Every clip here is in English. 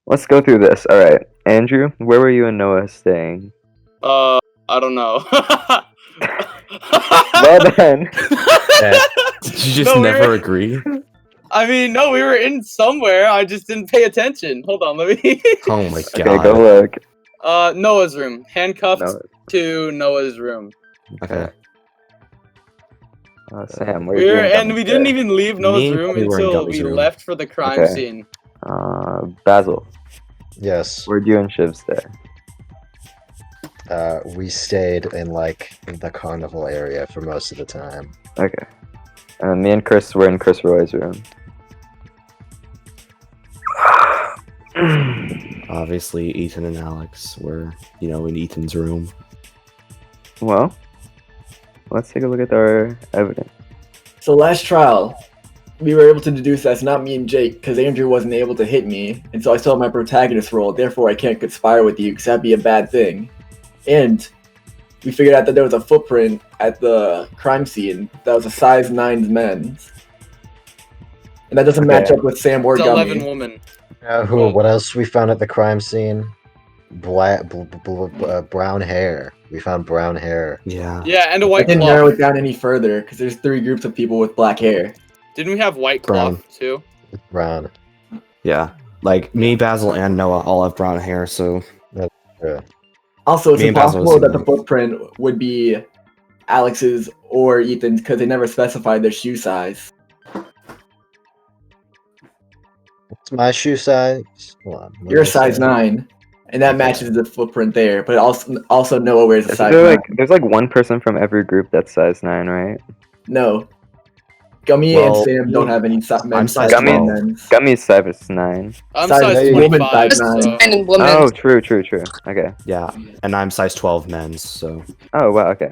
let's go through this. All right, Andrew, where were you and Noah staying? I don't know. Well then. Did you just No, we never were- agree? I mean, no, we were in somewhere. I just didn't pay attention. Hold on, let me. Oh my Okay, god. go look. Noah's room. Handcuffed No. to Noah's room. Okay. Sam, where you and We Gummy didn't stay? even leave Noah's Me and room Gummy were in until Gummy's we room. left for the crime Okay. scene. Basil, Yes. where'd you and Shiv stay? We stayed in the carnival area for most of the time. Okay. And then me and Chris were in Chris Roy's room. Obviously, Ethan and Alex were, in Ethan's room. Well, let's take a look at our evidence. So last trial, we were able to deduce that's not me and Jake because Andrew wasn't able to hit me, and so I still have my protagonist role. Therefore, I can't conspire with you because that'd be a bad thing. And we figured out that there was a footprint at the crime scene that was a size 9 men's, and that doesn't match Okay. up with Sam or It's 11 Gummy. woman. What else we found at the crime scene? Brown hair. We found brown hair. Yeah. Yeah, and a I white didn't narrow cloth. it down any further because there's 3 groups of people with black hair. Didn't we have white Brown. cloth too? Brown. Yeah. Like, me, Basil, and Noah all have brown hair, so... Yeah. Also, it's Me and Basil impossible was that the footprint would be Alex's or Ethan's because they never specified their shoe size. What's my shoe size? Hold on. what You're a did I size say? 9, and that matches the footprint there. But also Noah wears a Is size there 9. there's one person from every group that's size 9, right? No, Gummy Well, and Sam don't have any men's size size 12. men's. Gummy's size 9. I'm Size size woman, 25, size nine. so... And women. Oh, true. Okay. Yeah. And I'm size 12 men's, so... Oh, wow, okay.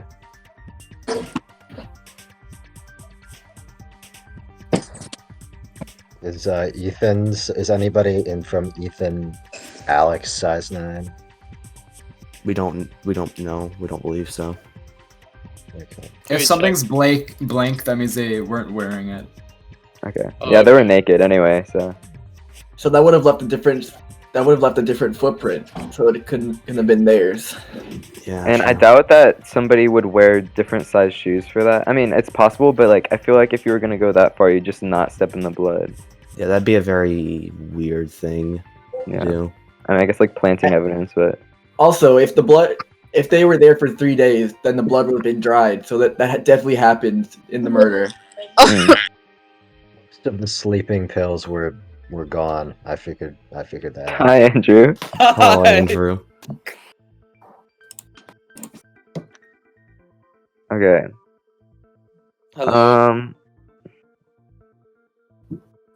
Is anybody in from Ethan Alex size 9? We don't know. We don't believe so. Okay. Let If me something's blank, that means they weren't wearing it. Okay. Oh, Yeah, they were naked anyway, so. So that would have left a different. That would have left a different footprint, so it couldn't have been theirs. Yeah. And I true. doubt that somebody would wear different size shoes for that. I mean, it's possible, but I feel like if you were gonna go that far, you'd just not step in the blood. Yeah, that'd be a very weird thing Yeah. to do. I mean, I guess planting evidence, but Also, if they were there for 3 days, then the blood would have been dried. So that definitely happened in the murder. Most of the sleeping pills were gone. I figured that out. hi, Andrew. Hello, Andrew. Okay. Hello.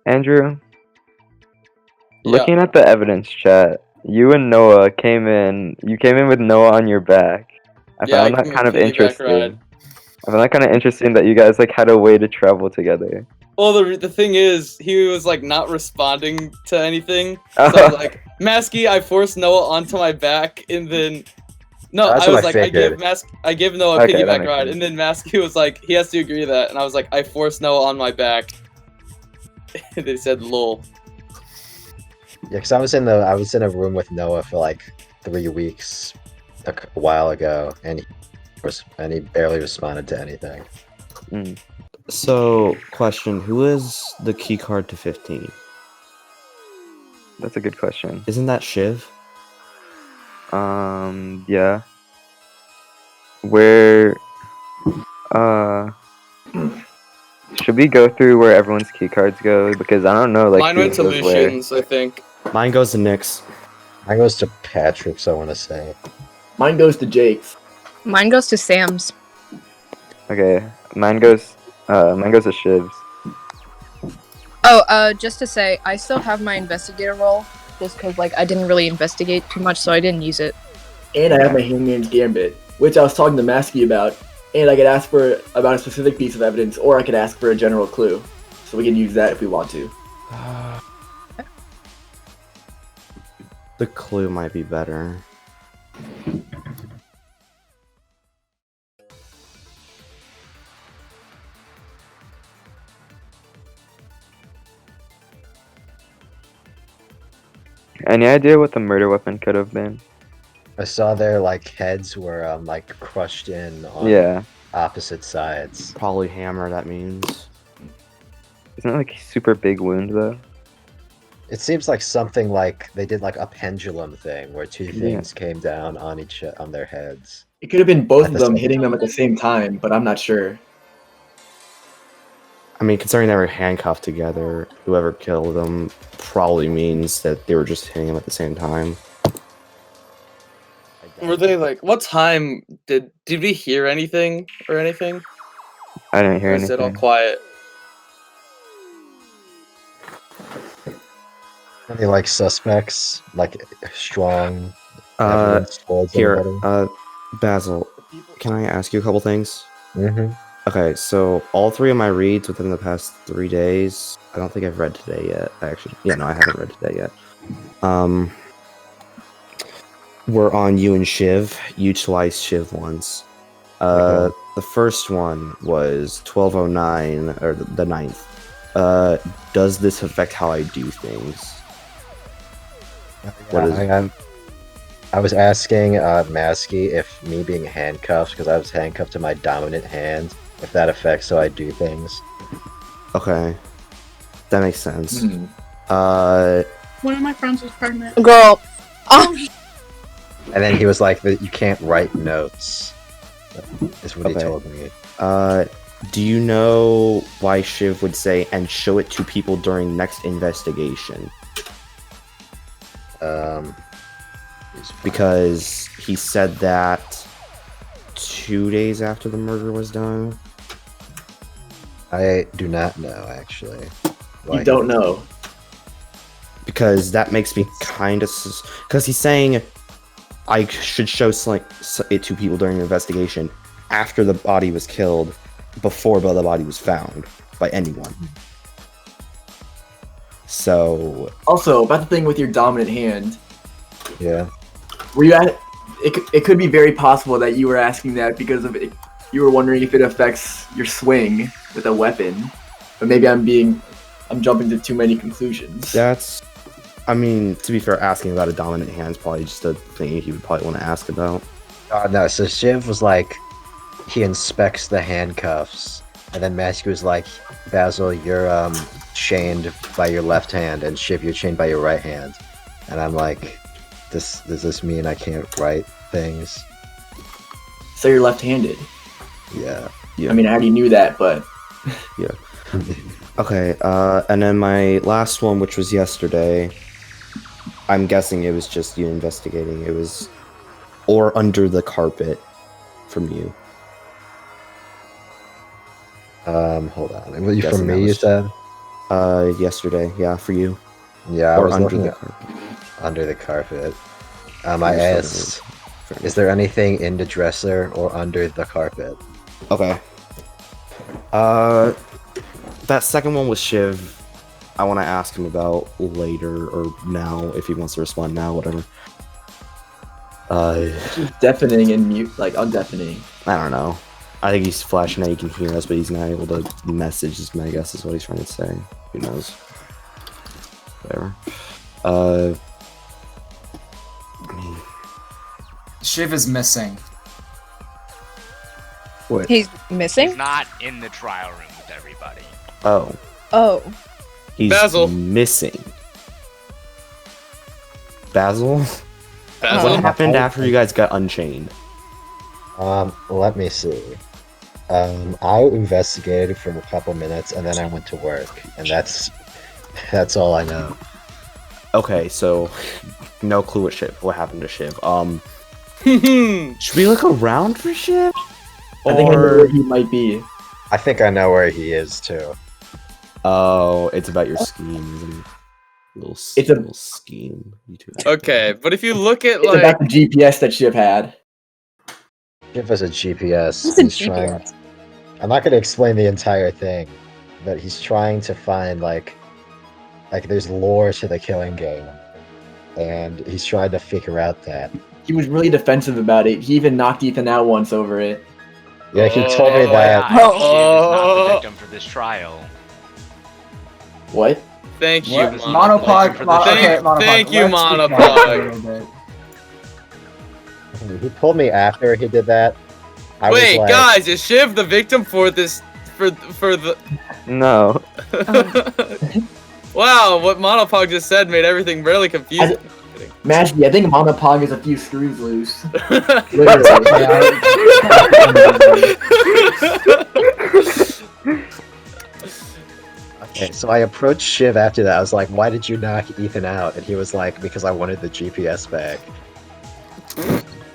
Andrew, Yeah. looking at the evidence chat, you and Noah came in. You came in with Noah on your back. I Yeah, found I that came kind of with piggyback interesting. ride. I found that kind of interesting that you guys had a way to travel together. Well, the thing is, he was not responding to anything. So Oh. I was like, Masky, I forced Noah onto my back, and then That's I was what I like, figured. I give Noah a Okay, that piggyback makes ride, sense. and then Masky was like, he has to agree to that, and I was like, I forced Noah on my back. They said, "Lol." Yeah, because I was in a room with Noah for 3 weeks a while ago, and he barely responded to anything. Mm. So, question: who is the key card to 15? That's a good question. Isn't that Shiv? Yeah. Where, should we go through where everyone's key cards go? Because I don't know, Mine went who to goes where. Lucian's, I think. Mine goes to Nyx. Mine goes to Patrick's, I want to say. Mine goes to Jake's. Mine goes to Sam's. Okay, mine goes to Shiv's. Oh, just to say, I still have my investigator role, just because I didn't really investigate too much, so I didn't use it. And I have my Hangman's Gambit, which I was talking to Masky about. And I could ask about a specific piece of evidence, or I could ask for a general clue. So we can use that if we want to. The clue might be better. Any idea what the murder weapon could have been? I saw their like heads were like crushed in on Yeah. opposite sides. Probably hammer, that means. Isn't it like a super big wound though? It seems like something like they did like a pendulum thing where two things came down on on their heads. It could have been both At of the them same hitting them at the same time, but I'm not sure. I mean, considering they were handcuffed together, whoever killed them probably means that they were just hitting him at the same time. Were they like? What time did we hear anything or anything? I didn't hear Or is it all anything. quiet? Any like suspects, like strong Uh, evidence towards here, anybody? Basil, can I ask you a couple things? Mm-hmm. Okay, so all 3 of my reads within the past 3 days, I don't think I've read today yet. No, I haven't read today yet. Were on you and Shiv, you twice, Shiv once. Okay. The first one was 1209, or the 9th. Does this affect how I do things? What is it? I was asking Masky if me being handcuffed, because I was handcuffed to my dominant hand, if that affects how I do things. Okay. That makes sense. Hmm. One of my friends was pregnant. Girl. Oh, And then he was like, "That you can't write notes." Is what he Okay. told me. Do you know why Shiv would say, and show it to people during next investigation? Because he said that 2 days after the murder was done. I do not know actually. You don't know. Because that makes me kind of... Because he's saying I should show it to people during the investigation after the body was killed, before the body was found by anyone. So... Also, about the thing with your dominant hand, Yeah. were you at? It could be very possible that you were asking that because of it. You were wondering if it affects your swing with a weapon, but maybe I'm jumping to too many conclusions. That's... I mean, to be fair, asking about a dominant hand is probably just a thing he would probably want to ask about. No, so Shiv was like, he inspects the handcuffs, and then Masky was like, "Basil, you're chained by your left hand, and Shiv, you're chained by your right hand." And I'm like, does this mean I can't write things? So you're left-handed. Yeah. Yeah. I mean, I already knew that, but Okay, and then my last one, which was yesterday, I'm guessing it was just you investigating. It was... Or under the carpet from you. Hold on. Were you Guessing from that me, you was- said? Yesterday, yeah, for you. Yeah, I Or was under looking the at carpet. under the carpet. I You're asked, starting is there anything in the dresser or under the carpet? Okay. That second one was Shiv. I want to ask him about later or now, if he wants to respond now, whatever. just deafening and mute, like undeafening. I don't know. I think he's flashing that he can hear us, but he's not able to message us, I guess is what he's trying to say. Who knows? Whatever. I mean, Shiv is missing. what? he's missing? He's not in the trial room with everybody. Oh. Oh. He's Basil. missing. Basil? Basil? What happened after you guys got unchained? Let me see. I investigated for a couple minutes and then I went to work, and that's all I know. Okay, so no clue what happened to Shiv. Hmm. Should we look around for Shiv? I think I know where he might be. I think I know where he is too. Oh, it's about your scheme, isn't it? Little scheme. You two have. Okay, but if you look at It's like, about the GPS that Shiv had. Give us a GPS. What's a He's trying. I'm not going to explain the entire thing, but he's trying to find like there's lore to the killing game, and he's trying to figure out that. He was really defensive about it. He even knocked Ethan out once over it. Yeah, he told me that. Shiv is not the victim for this trial. What? Thank you, What? Monopog. Thank you, Monopog. He told me after he did that. I Wait, was like, guys, is Shiv the victim for this? For the? No. Wow, what Monopog just said made everything really confusing. Masky, I think Monopog is a few screws loose. okay, so I approached Shiv after that. I was like, why did you knock Ethan out? And he was like, because I wanted the GPS back.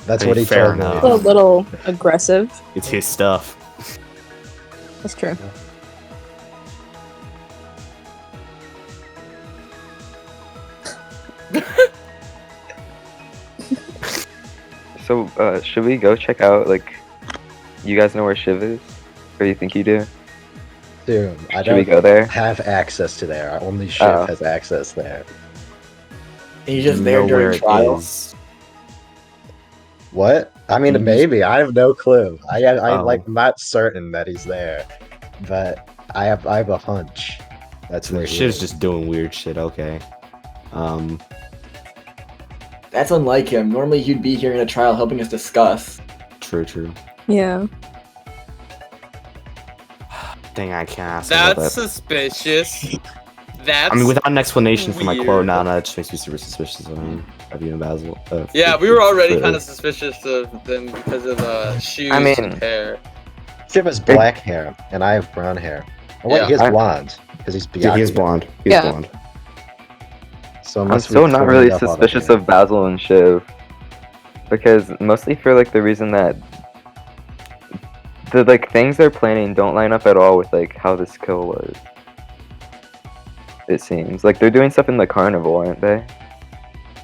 That's Hey, what he fair told enough. me. A little aggressive. It's his stuff. That's true. So, should we go check out, like, you guys know where Shiv is? Or you think you do? Dude, I Should we don't go there? have access to there. Only Shiv Oh. has access there. He's just there Know where during it trial. is. What? I mean, You just- maybe. I have no clue. I Oh. like not certain that he's there, but I have a hunch. That's where he Shiv's is. just doing weird shit. Okay. That's unlike him. Normally he'd be here in a trial helping us discuss. True. Yeah. Dang, I can't ask about That's that. suspicious. That's. I mean, without an explanation for my weird. quote, nah, that just makes me super suspicious of you and Basil. Yeah, we were already for- kind of suspicious of them because of shoes I mean- and hair. Shiv has black hair, and I have brown hair. Oh wait, Yeah. he has I- blonde because he's Byakuya. Yeah, he is blonde. He's Yeah. blonde. So I'm unless we still not cleared really up all the suspicious hair- of Basil and Shiv. Because, mostly for, like, the reason that the, like, things they're planning don't line up at all with, like, how this kill was. It seems. Like, they're doing stuff in the carnival, aren't they?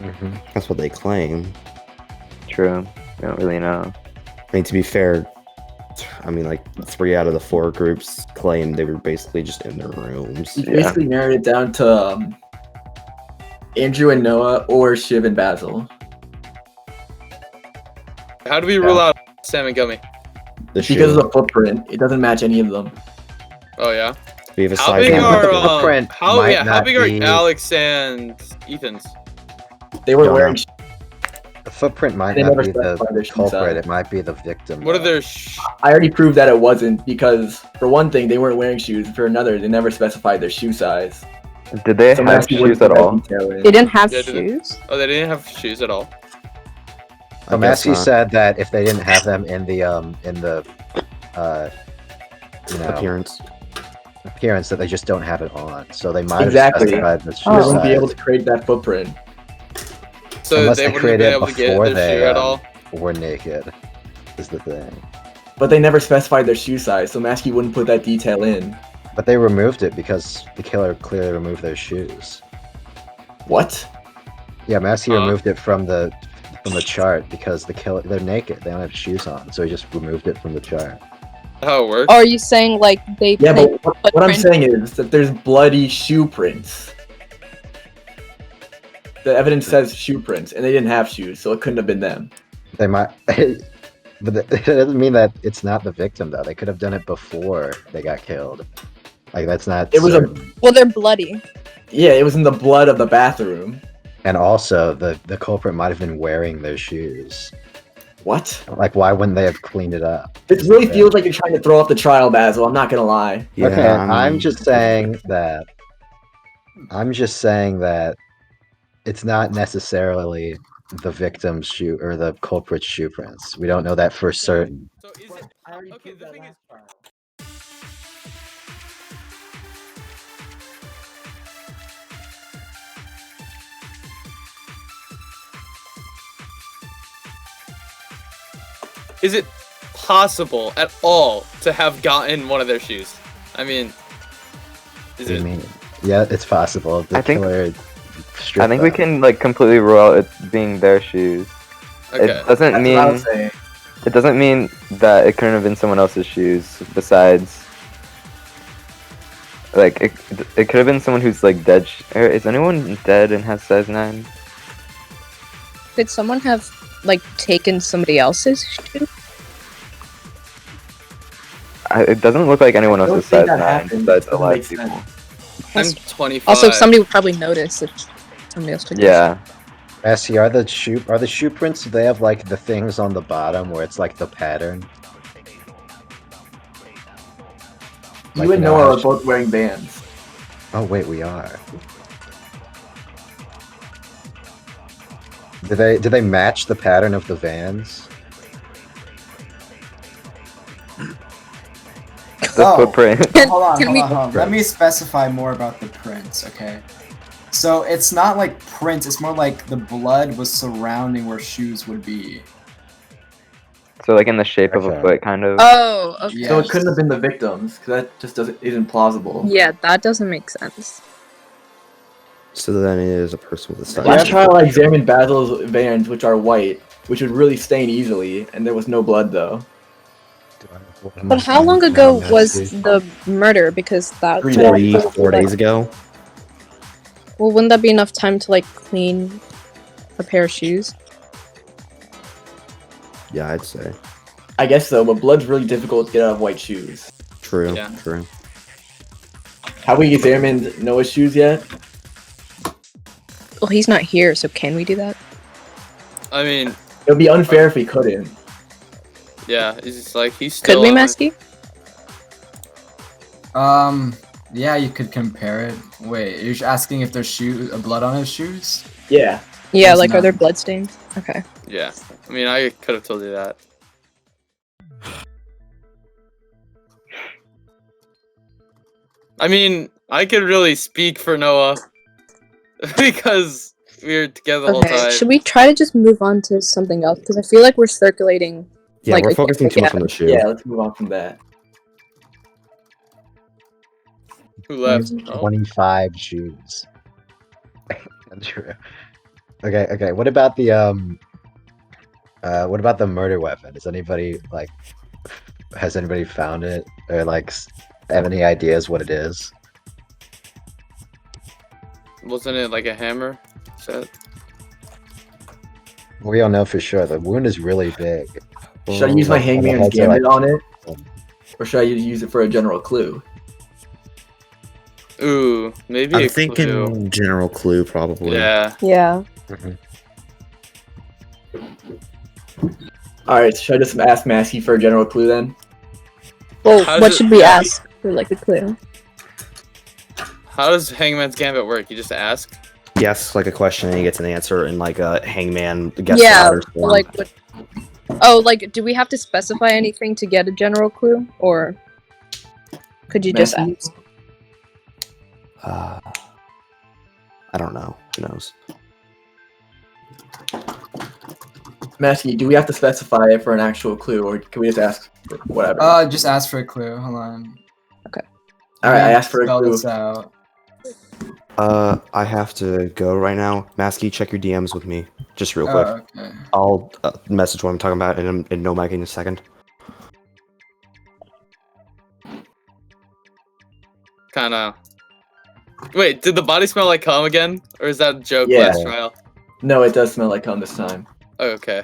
Mhm. That's what they claim. True. I don't really know. I mean, to be fair, I mean, like 3 out of the 4 groups claimed they were basically just in their rooms. He Yeah. basically narrowed it down to Andrew and Noah or Shiv and Basil. How do we rule out Sam and Gummy? The Because of shoe. the footprint, it doesn't match any of them. Oh yeah. We have a How side big Yeah, but are the footprint how might yeah? How not big are be- Alex and Ethan's? They were Don't wearing. know. The footprint might They not never be specified their the shoe culprit. size. It might be the victim. What are though. their? I already proved that it wasn't because, for one thing, they weren't wearing shoes. For another, they never specified their shoe size. Did they So have Masky wouldn't shoes at put that all? detail in. They didn't have Yeah, did they- shoes. Oh, they didn't have shoes at all. I guess Masky not. said that if they didn't have them in the appearance, that they just don't have it on. So they might Exactly. have specified the shoe They wouldn't be size. able to create that footprint. So Unless they they wouldn't have created been it able to get before their they, shoe at all. Were naked. Is the thing. But they never specified their shoe size, so Masky wouldn't put that detail in. But they removed it because the killer clearly removed their shoes. What? Yeah, Masky Huh? removed it from the chart because the killer they're naked. They don't have shoes on, so he just removed it from the chart. How it works? Or are you saying like they? Yeah, they but what I'm footprint- saying is that there's bloody shoe prints. The evidence says shoe prints, and they didn't have shoes, so it couldn't have been them. They might, but it doesn't mean that it's not the victim though. They could have done it before they got killed. Like that's not. It was a- certain. Well, they're bloody. Yeah, it was in the blood of the bathroom. And also the culprit might have been wearing their shoes. What? Like why wouldn't they have cleaned it up? This really feels like you're trying to throw off the trial, Basil. I'm not gonna lie. Yeah, Okay, I mean, I'm just saying that. It's not necessarily the victim's shoe or the culprit's shoe prints. We don't know that for certain. So is it? Okay, the thing is. Is it possible at all to have gotten one of their shoes? I mean, is I it? mean, yeah, it's possible. The I think- killer I stripped think we them. can, like, completely rule out it being their shoes. Okay. It doesn't That's mean what I was saying. it doesn't mean that it couldn't have been someone else's shoes. Besides, like, it could have been someone who's like dead. Or is anyone dead and has size 9? Could someone have like taken somebody else's shoe? It doesn't look like anyone I else don't is think size that 9 happened. besides Doesn't alive make people. sense. I'm 25. Also, somebody would probably notice if somebody else took this. Yeah. Masky, are the shoe prints? Do they have like the things on the bottom where it's like the pattern? You Like, and know Noah how are both wearing bands. Oh wait, we are. Do they match the pattern of the Vans? The footprint. Hold on, Can hold we- on, hold on. Let me specify more about the prints, okay? So it's not like prints, it's more like the blood was surrounding where shoes would be. So like in the shape of a Okay. foot, kind of. Oh, okay. So Yes. it couldn't have been the victims, because that just isn't plausible. Yeah, that doesn't make sense. So then it is a person with a side. Last trial, I examined Basil's Vans, which are white, which would really stain easily, and there was no blood though. But how long ago was the murder? Because that 3 could days. also, 4 like- days ago. Well, wouldn't that be enough time to like clean a pair of shoes? Yeah, I'd say. I guess so, but blood's really difficult to get out of white shoes. True. Yeah. True. Have we examined Noah's shoes yet? Well, he's not here, so can we do that? I mean, It would be unfair if we couldn't. yeah, it's just like he's still. Could we, on my- Masky? Yeah, you could compare it. Wait, you're asking if there's blood on his shoes? Yeah. Yeah, There's like are none. there blood stains? Okay. Yeah, I mean, I could have told you that. I mean, I could really speak for Noah because we were together the whole Okay. time. Should we try to just move on to something else? Because I feel like we're circulating. Yeah, Like, we're okay, focusing too much yeah. on the shoe. Yeah, let's move on from that. Who left? Oh. 25 shoes. True. Okay. What about the murder weapon? Has anybody found it or like have any ideas what it is? Wasn't it like a hammer set? We don't know for sure. The wound is really big. Should I use my Like, and the hangman's heads are, gambit like- on it? Or should I use it for a general clue? Ooh, maybe I'm a thinking clue. general clue, probably. Yeah. Yeah. Alright, should I just ask Masky for a general clue then? Well, How does what it- should we ask for like a clue? How does Hangman's Gambit work? You just ask? Yes, like a question and he gets an answer in like a hangman gets Yeah, louder form. like what? Oh, like do we have to specify anything to get a general clue, or could you just Masky? ask? I don't know. Who knows? Masky, do we have to specify it for an actual clue, or can we just ask for whatever? Just ask for a clue. Hold on. Alright, I asked for a Spell clue. this out. I have to go right now. Masky, check your DMs with me, just real quick. Oh, okay. I'll message what I'm talking about in no mic in a second. Kinda. Wait, did the body smell like cum again? Or is that a joke Yeah. last trial? No, it does smell like cum this time. Oh, okay.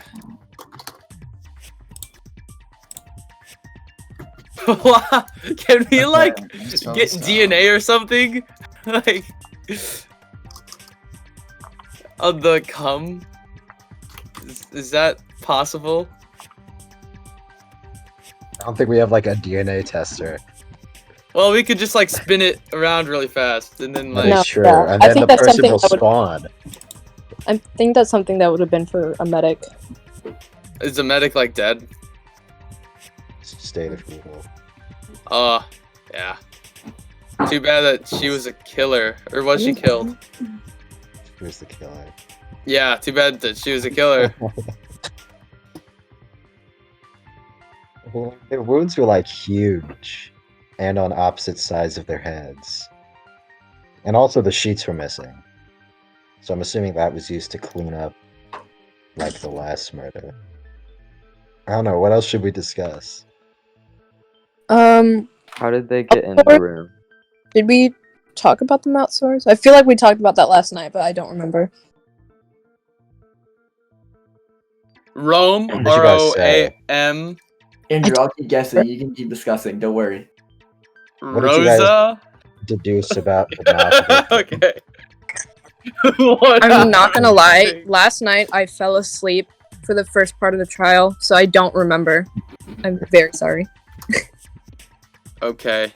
Can we like Okay, spell get this out. DNA or something? Like on the cum? Is that possible? I don't think we have like a DNA tester. Well, we could just like spin it around really fast and then That like No, is true. yeah. And I then think the that's person something will that would- spawn. I think that's something that would have been for a medic. is the medic like dead? State of Google. Yeah. Too bad that she was a killer. Or was she killed? Who's the killer? Yeah, too bad that she was a killer. Well, their wounds were like huge and on opposite sides of their heads. And also the sheets were missing. So I'm assuming that was used to clean up like the last murder. I don't know, what else should we discuss? How did they get in the room? Did we talk about the mouth sores? I feel like we talked about that last night, but I don't remember. Rome, What did you guys say? R-O-A-M, Andrew, I'll keep guessing. You can keep discussing. Don't worry. What did you guys- Rosa, deduce about the mouth. Okay. What I'm not gonna lie. happened? Last night I fell asleep for the first part of the trial, so I don't remember. I'm very sorry. Okay.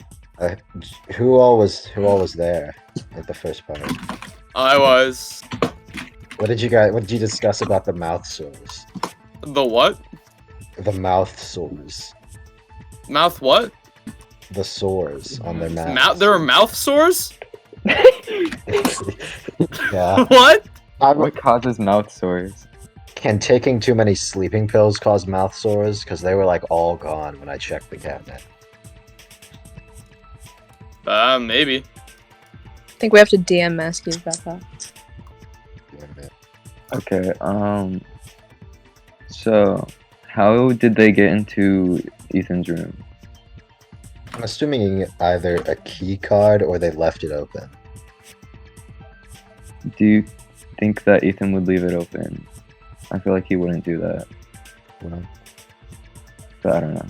Who all was there at the first part? I was. What did you discuss about the mouth sores? The what? The mouth sores. Mouth what? The sores on their mouth. There were mouth sores? Yeah. What? What causes mouth sores? Can taking too many sleeping pills cause mouth sores? Because they were like all gone when I checked the cabinet. Maybe. I think we have to DM Masky about that. Okay, so how did they get into Ethan's room? I'm assuming either a key card or they left it open. Do you think that Ethan would leave it open? I feel like he wouldn't do that. Well, But I don't know.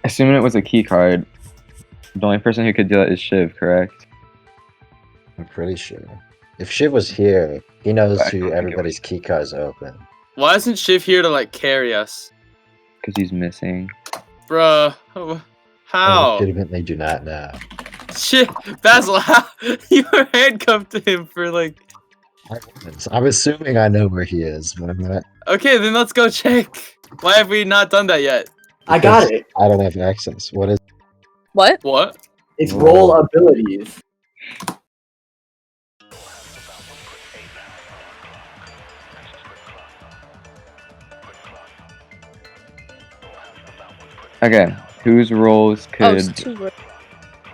Assuming it was a key card, the only person who could do that is Shiv, correct? I'm pretty sure. If Shiv was here, he knows I don't think who it everybody's key cards open. Why isn't Shiv here to like carry us? Because he's missing. Bruh. I How? legitimately do not know. Shit, Basil, how? You were handcuffed to him for like. I'm assuming I know where he is, but I'm not. Okay, then let's go check. Why have we not done that yet? I got it. I don't have access. What is? What? What? It's roll abilities. Okay, whose roles Oh, it's could 2 words.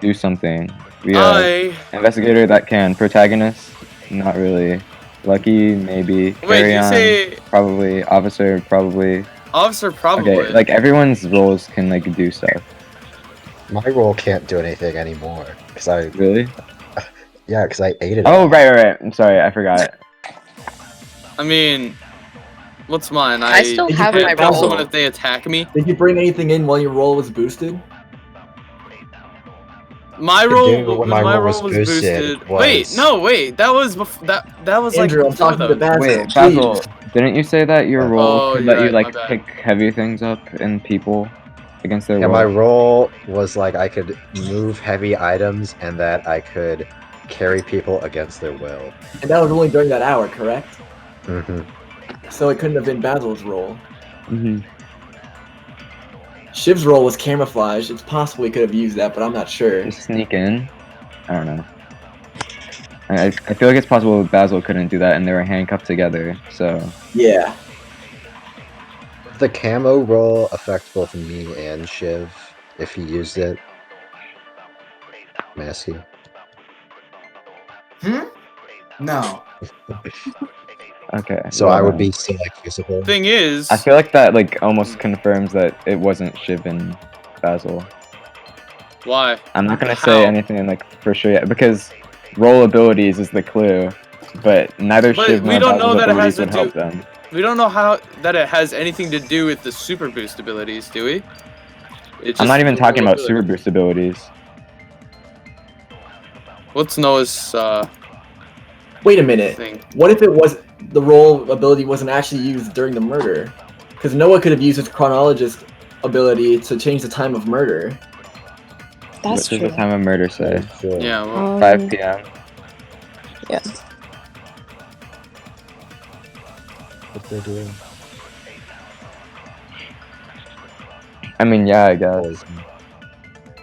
do something? We have Investigator that can. Protagonist, not really. Lucky, maybe. Wait, Carry you on, say probably. Officer, probably. officer? Probably. Okay, like everyone's roles can like do stuff. My role can't do anything anymore because I Really? because I ate it. Oh, right. I'm sorry, I forgot. I mean, what's mine? I still Did you have hit my Basil role. when if they attack me. Did you bring anything in while your roll was boosted? My could roll, do when my roll was boosted. boosted Wait, was- no, wait. That was that was Andrew, like I'm talking to Basil. Wait, please. Basil, didn't you say that your role Oh, could you're let you right, like my bad. pick heavy things up in people against their Yeah, will? my role was like I could move heavy items and that I could carry people against their will. And that was only during that hour, correct? Mm-hmm. So it couldn't have been Basil's role. Mhm. Shiv's role was camouflage. It's possible he could have used that, but I'm not sure. Just sneak in. I don't know. I feel like it's possible Basil couldn't do that, and they were handcuffed together. So Yeah. The camo roll affect both me and Shiv if he used it. Masky. No. okay. So well I would then. be seen like visible. Thing is, I feel like that like almost confirms that it wasn't Shiv and Basil. why? I'm not gonna How? say anything like for sure yet because roll abilities is the clue, but neither But Shiv we nor don't know Basil's that it has abilities to would help do- them. We don't know how that it has anything to do with the super boost abilities, do we? It's I'm not just even the talking about ability. super boost abilities. What's Noah's Wait a minute. thing? What if it was the roll ability wasn't actually used during the murder? Because Noah could have used his chronologist ability to change the time of murder. That's What does true. the time of murder say? Sure. Yeah. Well, 5 p.m. Yeah. What they're doing. I mean, yeah, I guess. Always.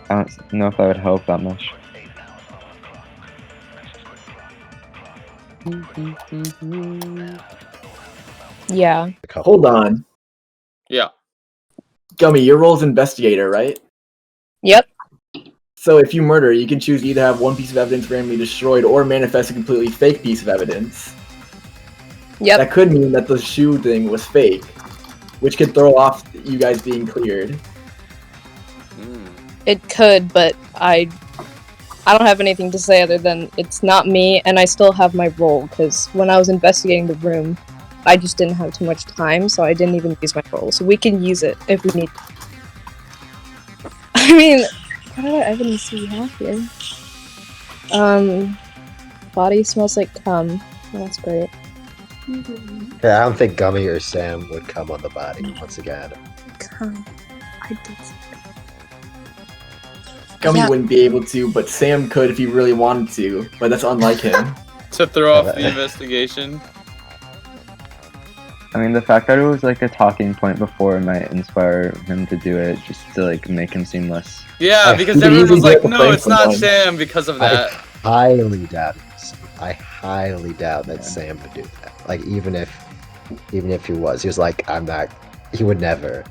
I don't know if that would help that much. Yeah. A couple. Hold on. yeah. Gummy, your role's investigator, right? Yep. So if you murder, you can choose either have one piece of evidence randomly destroyed or manifest a completely fake piece of evidence. Yep. That could mean that the shoe thing was fake, which could throw off you guys being cleared. It could, but I don't have anything to say other than it's not me, and I still have my role, because when I was investigating the room, I just didn't have too much time, so I didn't even use my role. So we can use it if we need. I mean, what other evidence do we have here? Body smells like cum. Oh, that's great. Yeah, I don't think Gummy or Sam would come on the body once again. Cum. I did say Gummy Yeah. wouldn't be able to, but Sam could if he really wanted to. But that's unlike him. To throw off the investigation. I mean, the fact that it was like a talking point before might inspire him to do it, just to like make him seem less. Yeah, because You can everyone was easily like, get the no, prank it's not someone. Sam because of that. Highly doubt it. I highly doubt that Sam would do that. Like even if he was like, I'm not. He would never.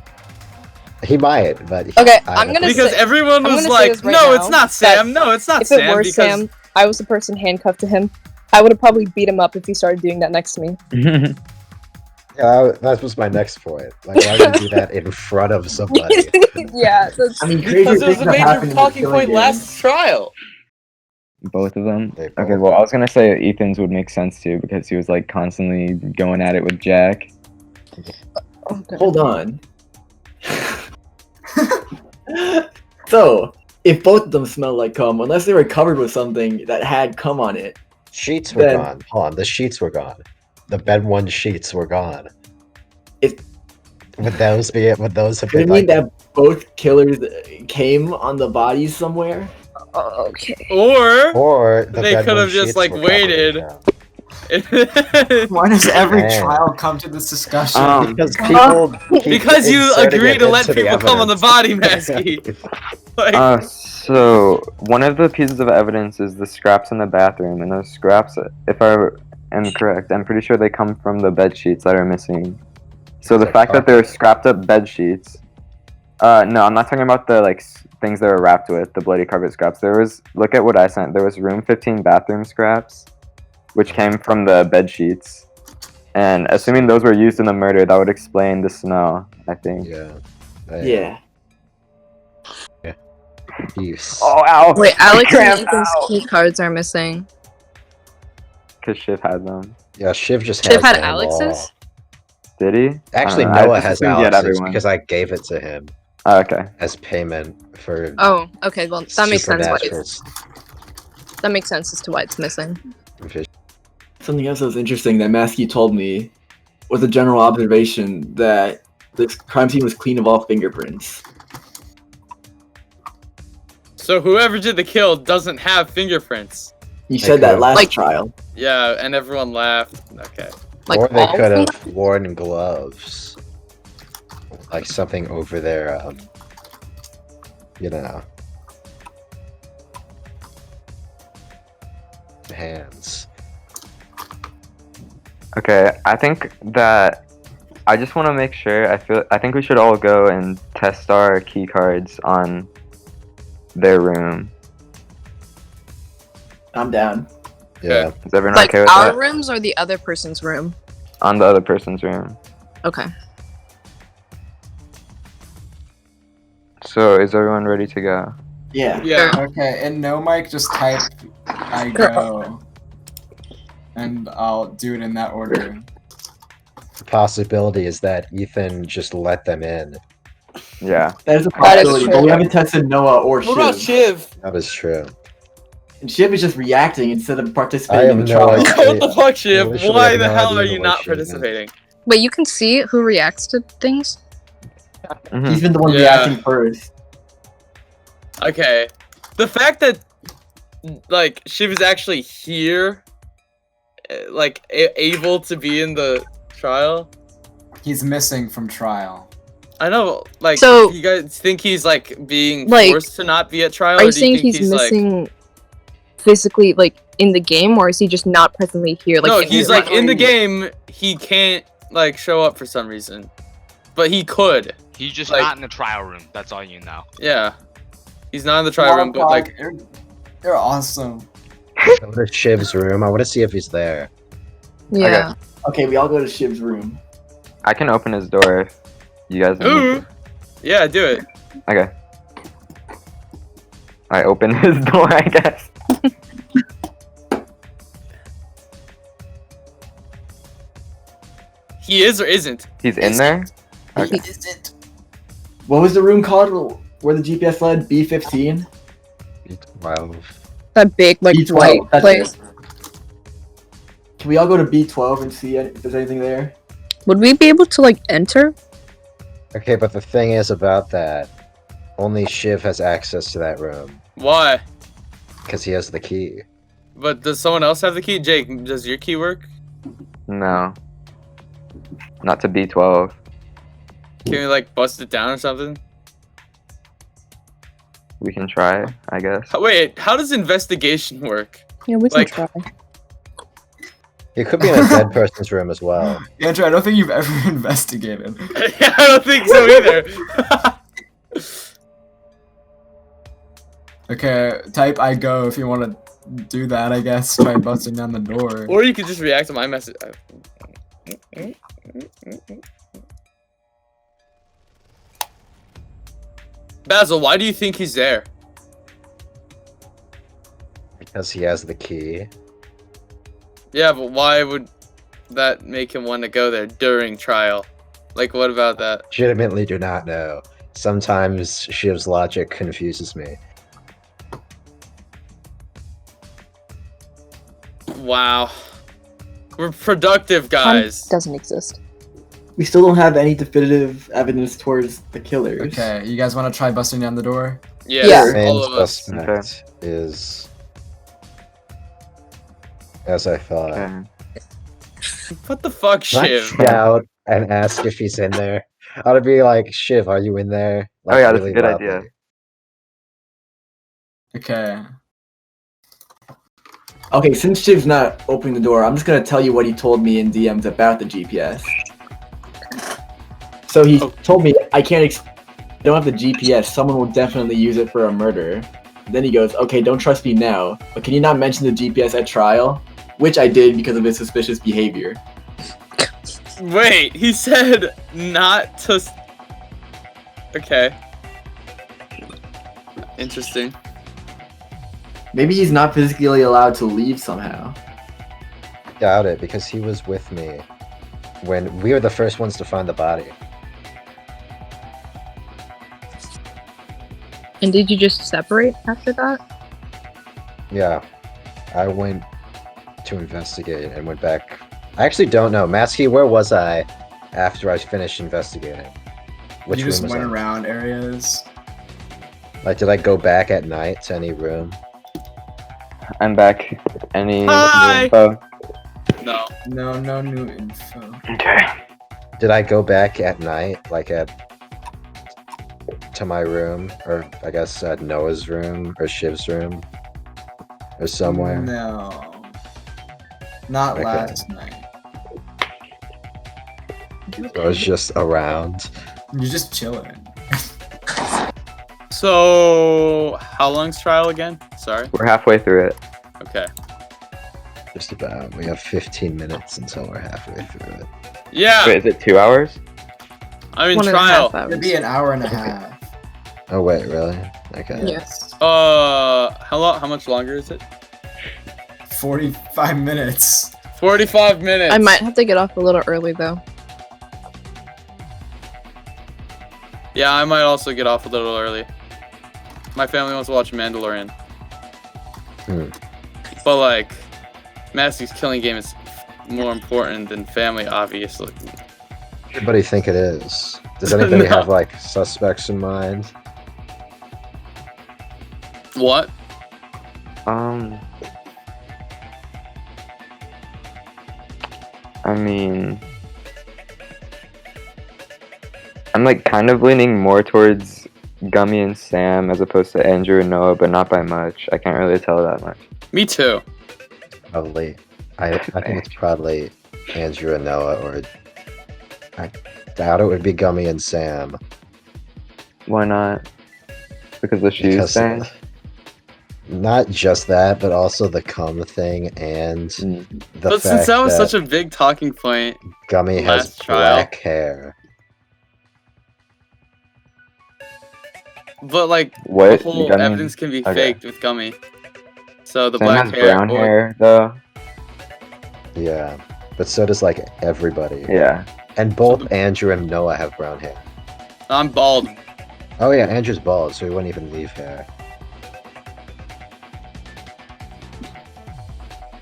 He might, but Okay, I I'm don't gonna think- Because say- everyone I'm was gonna say like, this right no, now, it's not that Sam. No, it's not If Sam. it were because Sam, I was the person handcuffed to him. I would have probably beat him up if he started doing that next to me. Yeah, that was my next point. Like, why would you do that in front of somebody? Yeah, that's I mean, crazy Because it was things a have major happened in talking the point game. last trial. Both of them. They Okay, both- well, I was gonna say Ethan's would make sense too because he was like constantly going at it with Jack. Hold on. So, if both of them smell like cum, unless they were covered with something that had cum on it, Sheets were Then- gone. Hold on, the sheets were gone. The bed one sheets were gone. It- Would those have could been it mean like that both killers came on the bodies somewhere? okay. Or or the They bed could one have just, sheets like, were covered in waited. cum? Why does every Man. trial come to this discussion? Because people keep because you inserting agree it to let into the people come on the evidence. body, Masky. Like, So one of the pieces of evidence is the scraps in the bathroom, and those scraps, if I am correct, I'm pretty sure they come from the bed sheets that are missing. So the So fact that there are scrapped up bed sheets. No, I'm not talking about the like things that are wrapped with the bloody carpet scraps. There was, look at what I sent. There was room 15 bathroom scraps, which came from the bed sheets. And assuming those were used in the murder, that would explain the smell, I think. Yeah. Yeah. Use. Oh, ow! Wait, Alex and Cramp, Ethan's ow! key cards are missing. Because Shiv had them. Yeah, Shiv just Shiv has had them all. Alex's? Did he? Actually, I don't know. I Noah just has assumed he had Alex's everyone. because I gave it to him Oh, okay. as payment for Oh, okay. Well, that makes sense. Why supernatural that makes sense as to why it's missing. fish. Something else that was interesting that Masky told me was a general observation that this crime scene was clean of all fingerprints. so whoever did the kill doesn't have fingerprints. He said that could've- last Like- trial. Yeah, and everyone laughed. Okay. Like Or they all could of them? have worn gloves. Like something over their, you know, hands. Okay, I think that I just want to make sure. I think we should all go and test our key cards on their room. I'm down. Yeah. Is everyone Like okay with our that? rooms or the other person's room? On the other person's room. Okay. So is everyone ready to go? Yeah. Yeah. Okay, and no mic, just type I go. And I'll do it in that order. The possibility is that Ethan just let them in. Yeah. That is a That is possibility, true. but we haven't tested Noah or What about Shiv. Shiv? That is true. And Shiv is just reacting instead of I participating in have the no trial. idea. What the fuck, Shiv? literally Why have the no hell idea are you what not Shiv is. participating? Wait, you can see who reacts to things? Mhm. He's been the one Yeah. reacting first. Okay. The fact that, like, Shiv is actually here, like, able to be in the trial. He's missing from trial. I know, like, So- you guys think he's, like, being Like, forced to not be at trial? Are Or you do saying think he's like, missing physically, like, in the game, or is he just not presently here? Like, no, in he's, real like, life? in the game, he can't, like, show up for some reason. But he could. He's just Like- not in the trial room. That's all you know. Yeah. He's not in the trial room, but, like, They're awesome. Go to Shiv's room. I want to see if he's there. Yeah. Okay, we all go to Shiv's room. I can open his door if you guys need ooh. to. Yeah, do it. Okay. I open his door, I guess. He is or isn't? He's in there? Okay. What was the room called where the GPS led? B15? B12. That big, like, B12, white that's place. it. Can we all go to B12 and see if there's anything there? Would we be able to, like, enter? Okay, but the thing is about that, only Shiv has access to that room Why? because he has the key. But does someone else have the key? Jake, does your key work? No. Not to B12. Can we like bust it down or something? We can try, I guess. Wait, how does investigation work? Yeah, we can Like- try. It could be in a dead person's room as well. Andrew, I don't think you've ever investigated. I don't think so either. Okay, type I go if you want to do that, I guess. Try busting down the door. Or you could just react to my message. Basil, why do you think he's there? Because he has the key. Yeah, but why would that make him want to go there during trial? Like, what about that? Legitimately do not know. Sometimes Shiv's logic confuses me. Wow. We're productive, guys. Doesn't exist. We still don't have any definitive evidence towards the killers. Okay, you guys want to try busting down the door? Yes, Yeah. Main all of us. suspect is, as I thought. Okay. What the fuck, Can I Shiv? shout and ask if he's in there? I would be like, Shiv, are you in there? Oh yeah, that's a good idea. Okay. Okay, since Shiv's not opening the door, I'm just gonna tell you what he told me in DMs about the GPS. So he told me, I don't have the GPS, someone will definitely use it for a murder. Then he goes, okay, don't trust me now, but can you not mention the GPS at trial? Which I did because of his suspicious behavior. Wait, he said not to. Okay. Interesting. Maybe he's not physically allowed to leave somehow. Doubt it, because he was with me when we were the first ones to find the body. And did you just separate after that? Yeah, I went to investigate and went back. I actually don't know. Masky, where was I after I finished investigating? Which You room just was went I? around areas. Like, did I go back at night to any room? I'm back. Any new Hi! info? No. No new info. Okay. Did I go back at night, like to my room, or I guess at Noah's room or Shiv's room, or somewhere? No. Not Okay. last night. I was just around. You're just chilling. So, how long's trial again? Sorry. We're halfway through it. Okay. Just about. We have 15 minutes until we're halfway through it. Yeah, Wait, is it 2 hours? I'm in 1.5 trial. hours. It'd be an hour and a half. Oh wait, really? Okay. Yes. How much longer is it? 45 minutes. 45 minutes. I might have to get off a little early though. Yeah, I might also get off a little early. My family wants to watch Mandalorian. Hmm. But like, Masky's killing game is more important than family, obviously. Everybody think it is. Does anybody No. have like suspects in mind? What? I mean, I'm like kind of leaning more towards Gummy and Sam as opposed to Andrew and Noah, but not by much. I can't really tell that much. Me too. Probably. I think it's probably Andrew and Noah, or I doubt it would be Gummy and Sam. Why not? Because the shoes Because thing? not just that, but also the cum thing and Mm. the But fact since that was that such a big talking point, Gummy has last trial- black hair. but like What? the whole Gummy? evidence can be Okay. faked with Gummy. So the Sam black has hair. brown hair, though. Yeah, but so does like everybody. Yeah. And both Andrew and Noah have brown hair. I'm bald. Oh yeah, Andrew's bald, so he wouldn't even leave hair.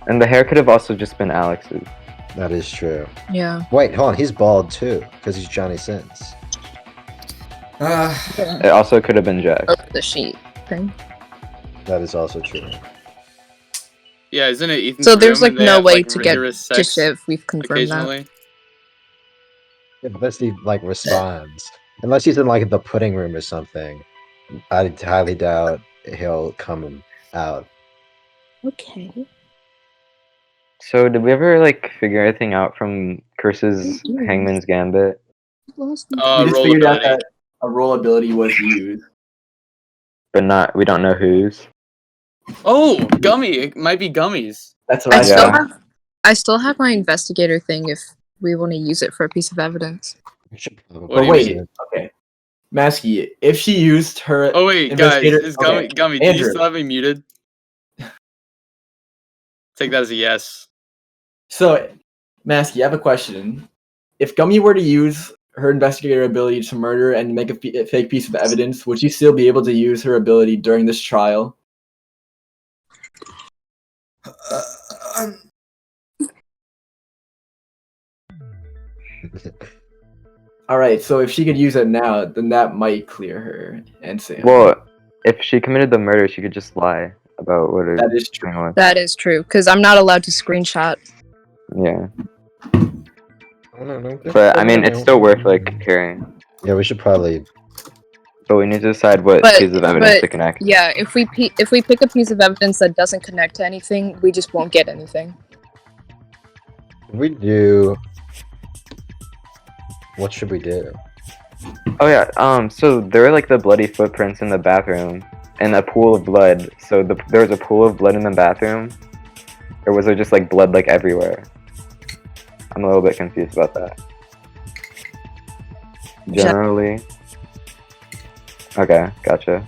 And the hair could have also just been Alex's. That is true. Yeah. Wait, hold on. He's bald too, because he's Johnny Sins. It also could have been Jack. Over the sheet thing. That is also true. Yeah, isn't it Ethan's So there's room like and they no have, way like, to get rigorous to sex Shiv. We've confirmed that. occasionally? Yeah, unless he like responds. Unless he's in like the pudding room or something. I highly doubt he'll come out. Okay. So did we ever like figure anything out from Curse's Hangman's Gambit? We just figured out Rollability. that a roll ability was used. But we don't know whose. Oh, Gummy! It might be Gummies. That's what I I still thought. have I still have my investigator thing if we want to use it for a piece of evidence. We should probably What do But you wait, mean? okay. Masky, if she used her Oh wait, guys, investigator, is Gummy? okay, Gummy, do you Andrew. still have me muted? Take that as a yes. So, Masky, I have a question. If Gummy were to use her investigator ability to murder and make a fake piece of evidence, would she still be able to use her ability during this trial? Alright, so if she could use it now, then that might clear her and say Well, if she committed the murder, she could just lie about what her that is true. thing was. That is true, because I'm not allowed to screenshot. Yeah. But I mean, it's still worth like hearing. Yeah, we should probably. But we need to decide what But- piece of evidence but- to connect. Yeah, if we pick a piece of evidence that doesn't connect to anything, we just won't get anything. We do. What should we do? Oh yeah. So there were like the bloody footprints in the bathroom and a pool of blood. So there was a pool of blood in the bathroom, or was there just like blood like everywhere? I'm a little bit confused about that. Generally. Okay, gotcha.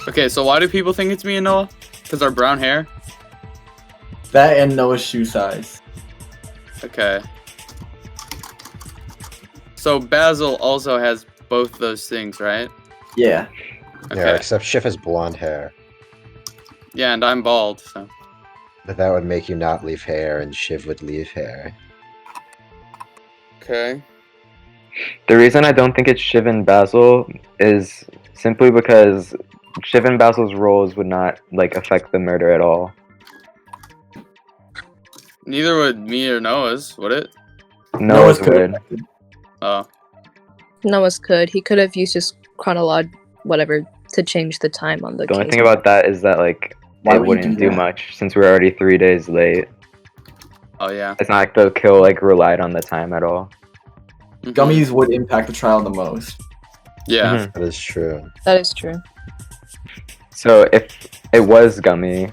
Okay, so why do people think it's me and Noah? Because our brown hair? That and Noah's shoe size. Okay. So Basil also has both those things, right? Yeah. Okay. Yeah, except Schiff has blonde hair. Yeah, and I'm bald, so. But that would make you not leave hair, and Shiv would leave hair. Okay. The reason I don't think it's Shiv and Basil is simply because Shiv and Basil's roles would not like affect the murder at all. Neither would me or Noah's, would it? Noah's could. would. Oh. Noah's could. He could have used his chronolog whatever to change the time on the The only case. thing about that is that like Why it would you wouldn't do do that? much since we're already 3 days late. Oh, yeah. It's not like the kill like relied on the time at all. Mhm. Gummies would impact the trial the most. Yeah. Mhm. That is true. That is true. So if it was Gummy,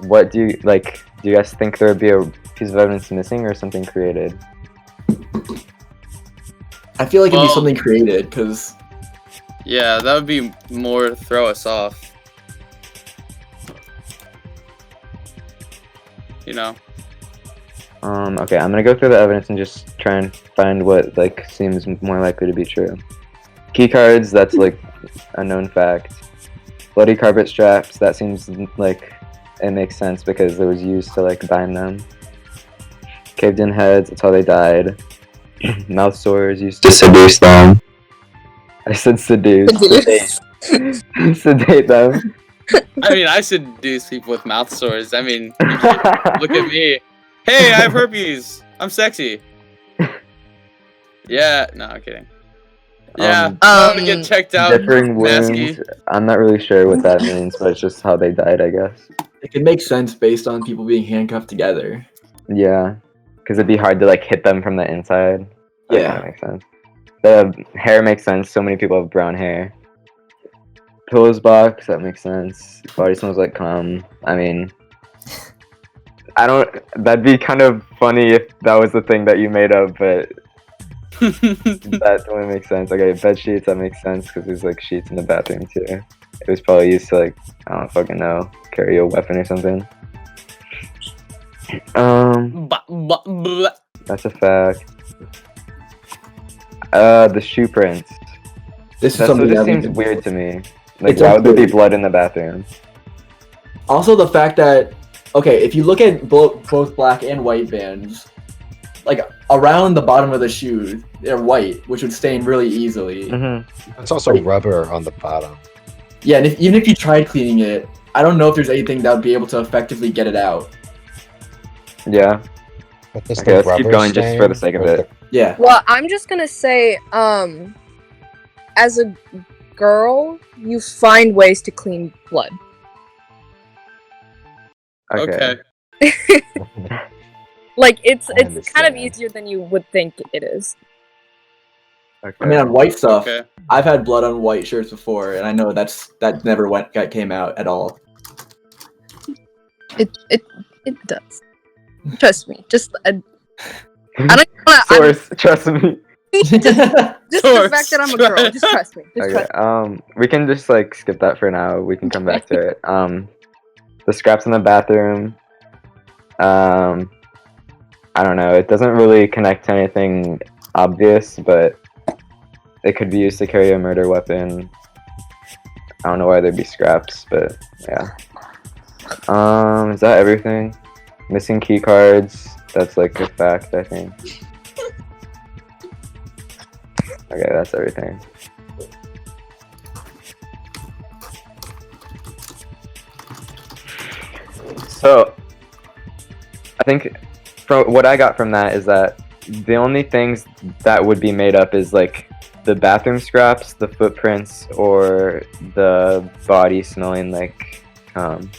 what do you like? Do you guys think there would be a piece of evidence missing or something created? I feel like it'd Well- be something created, because Yeah, that would be more to throw us off. You know? Okay, I'm gonna go through the evidence and just try and find what like seems more likely to be true. Key cards, that's like a known fact. Bloody carpet straps, that seems like it makes sense because it was used to like bind them. Caved in heads, that's how they died. Mouth sores used to seduce them. I said seduce. Sedate. Sedate them. I mean, I seduce people with mouth sores. I mean, you can't look at me. Hey, I have herpes. I'm sexy. Yeah, no, I'm kidding. Yeah, I'm gonna get checked out. Differing Masky. wounds. I'm not really sure what that means, but it's just how they died, I guess. it could make sense based on people being handcuffed together. Yeah, because it'd be hard to like hit them from the inside. That Yeah. kinda makes sense. The hair makes sense. So many people have brown hair. Pillows box, that makes sense. Body smells like cum. I mean, I don't. That'd be kind of funny if that was the thing that you made up, but that totally makes sense. Okay, bed sheets, that makes sense because there's like sheets in the bathroom too. It was probably used to like, I don't fucking know, carry a weapon or something. Ba- ba- blah. That's a fact. The shoe prints. This is That's something what just that we seems can- weird to me. Like, It's why would there be weird. blood in the bathroom? Also, the fact that if you look at both black and white bands, like around the bottom of the shoe, they're white, which would stain really easily. Mm-hmm. It's also rubber on the bottom. Yeah, and even if you tried cleaning it, I don't know if there's anything that would be able to effectively get it out. Yeah. But does Okay, the let's keep rubber going just for the stain sake of or it. Yeah. Well, I'm just gonna say, as a girl, you find ways to clean blood. Okay. Like it's I kind of understand. easier than you would think it is. Okay. I mean, on white stuff, Okay. I've had blood on white shirts before, and I know that never came out at all. It does. Trust me. Just I don't wanna. Source, trust me. Just the Source, fact that I'm a girl. Just trust me. Just Okay. trust We can just like skip that for now. We can come back to it. The scraps in the bathroom. I don't know. It doesn't really connect to anything obvious, but it could be used to carry a murder weapon. I don't know why there'd be scraps, but yeah. Is that everything? Missing key cards. That's like a fact, I think. Okay, that's everything. So, I think from what I got from that is that the only things that would be made up is like the bathroom scraps, the footprints, or the body smelling like cum.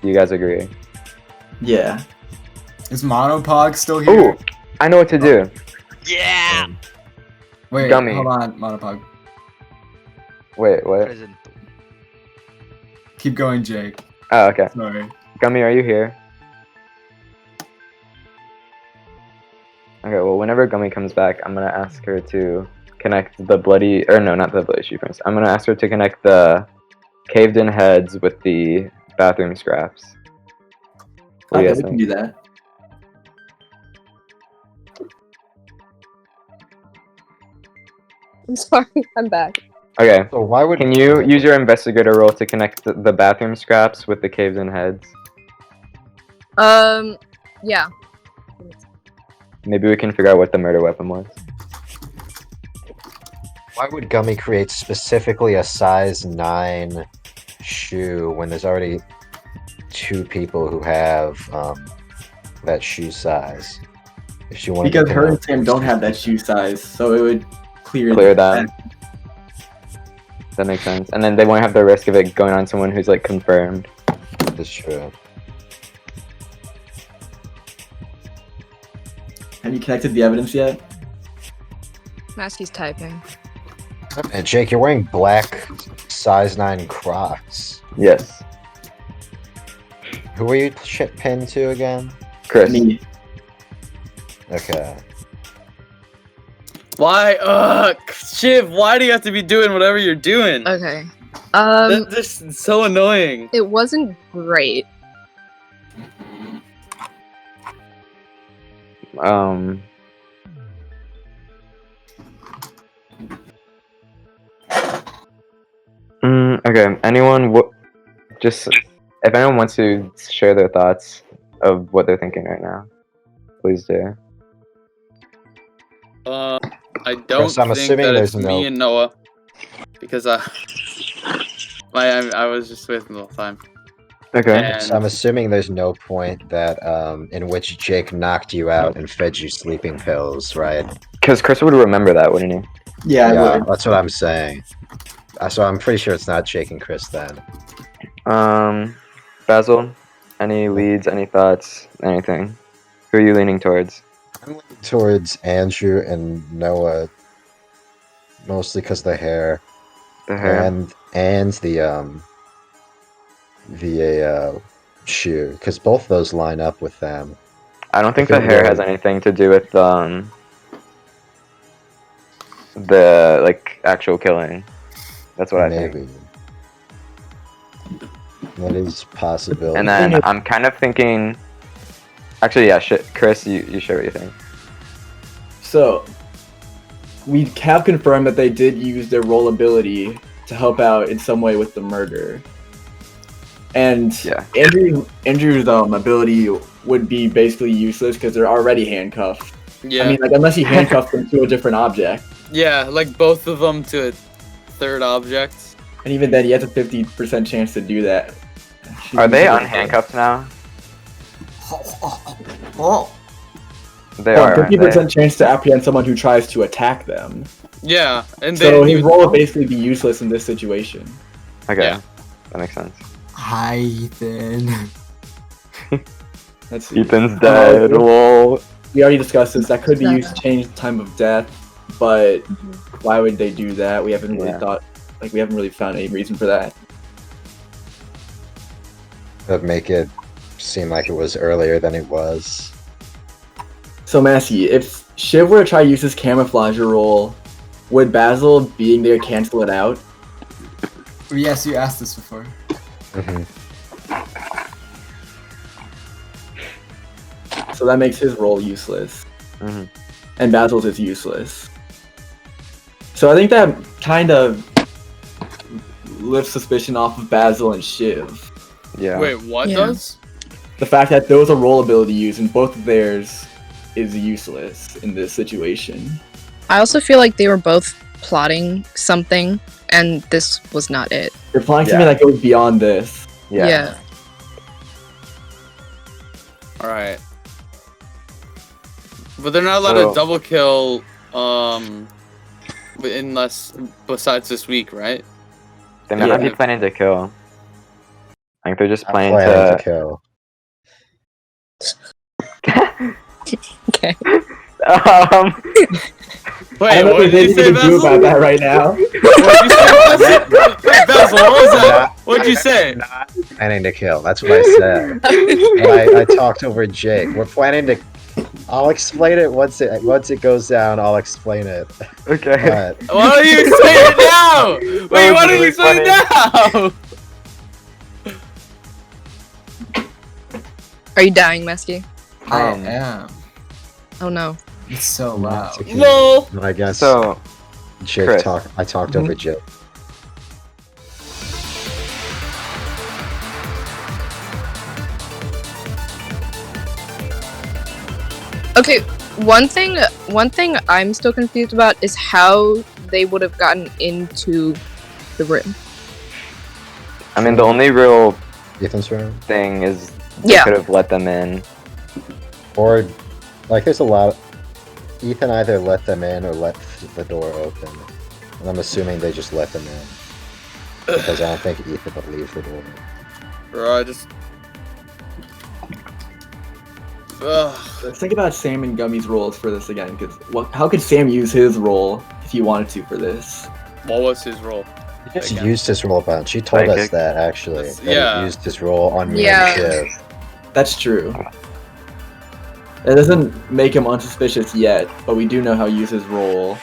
Do you guys agree? Yeah. Is Monopog still here? Ooh, I know what to do. Yeah. Wait, Gummy. hold on, Monopog. Wait, what? Present. Keep going, Jake. Oh, okay. Sorry. Gummy, are you here? Okay, well, whenever Gummy comes back, I'm gonna ask her to connect the bloody, or no, not the bloody shoe prints. I'm gonna ask her to connect the caved-in heads with the bathroom scraps. What do you Okay, guys we can think? do that. I'm sorry. I'm back. Okay, So why would can you use your investigator role to connect the bathroom scraps with the caved-in heads? Yeah. Maybe we can figure out what the murder weapon was. Why would Gummy create specifically a size 9 shoe when there's already 2 people who have that shoe size? If she wanted Because to her and connect Sam those don't two have that people. shoe size, so it would clear That. That makes sense. And then they won't have the risk of it going on someone who's like confirmed. That's true. Have you connected the evidence yet? Masky's typing. And Jake, you're wearing black size 9 Crocs. Yes. Who were you pinned to again? Chris. Me. Okay. Why? Shiv, why do you have to be doing whatever you're doing? Okay. That's just so annoying. It wasn't great. Okay. Anyone? Just if anyone wants to share their thoughts of what they're thinking right now, please do. I don't Chris, I'm think assuming that it's there's me no- and Noah because I was just with him the whole time. Okay. And So I'm assuming there's no point that in which Jake knocked you out and fed you sleeping pills, right? Because Chris would remember that, wouldn't he? Yeah, I Yeah, would. that's what I'm saying. So I'm pretty sure it's not Jake and Chris then. Basil, any leads, any thoughts, anything? Who are you leaning towards? I'm leaning towards Andrew and Noah, mostly because the hair The hair. and the shoe, because both those line up with them. I don't think I the think hair they're- has anything to do with the like actual killing. That's what I think. Maybe. That is possible. And then I'm kind of thinking. Actually, yeah. Chris, you share what you think. So, we have confirmed that they did use their role ability to help out in some way with the murder. And Yeah. Andrew's ability would be basically useless because they're already handcuffed. Yeah. I mean, like, unless he handcuffs them to a different object. Yeah, like both of them to a third object. And even then, he has a 50% chance to do that. Are they unhandcuffed now? They Oh, are, aren't 50% they? chance to apprehend someone who tries to attack them. Yeah, and they So didn't his even- role would basically be useless in this situation. Okay, Yeah. that makes sense. Hi, Ethan. Let's see. Ethan's dead, lol. We already discussed this. That could be used to change the time of death, but why would they do that? We haven't really Yeah. we haven't really found any reason for that. That make it seem like it was earlier than it was. So Masky, if Shiv were to try to use his camouflage role, would Basil being there cancel it out? Yes, you asked this before. Mhm. So that makes his role useless. Mhm. And Basil's is useless. So I think that kind of lifts suspicion off of Basil and Shiv. Yeah. Wait, what Yeah. does? The fact that those are role ability use and both of theirs is useless in this situation. I also feel like they were both plotting something, and this was not it. They're applying Yeah. something that goes beyond this. Yeah. Alright. But they're not allowed So- to double kill, unless, besides this week, right? They might not Yeah. be planning to kill. I think they're just I'm planning planning to. to kill. Okay. Wait, I don't know what if did there's you say, anything to do Basil? about that right now. What'd you say, Basil? Wait, Basil, what was that? What'd you say? Planning to kill. That's what I said. But I talked over Jake. We're planning to. I'll explain it once it goes down. I'll explain it. Okay. But Why don't you explain it now? Wait, why don't you really explain it now? Are you dying, Masky? I Um, am. Oh no. It's so loud. okay. Lol. But I guess So, Jake Chris. talked. I talked over Jake. Okay, one thing I'm still confused about is how they would have gotten into the room. I mean, the only real Ethan's room. thing is they Yeah. could have let them in. Or, like, there's a lot. Ethan either let them in or let the door open. And I'm assuming they just let them in. Because I don't think Ethan would leave the door. Bro, I just... Ugh. Let's think about Sam and Gummy's roles for this again, because how could Sam use his role if he wanted to for this? What was his role? He just Again. used his role a bunch. He told us Psychic. that, actually. That's- That yeah. he used his role on me Yeah. and Shiv. That's true. It doesn't make him unsuspicious yet, but we do know how to use his role.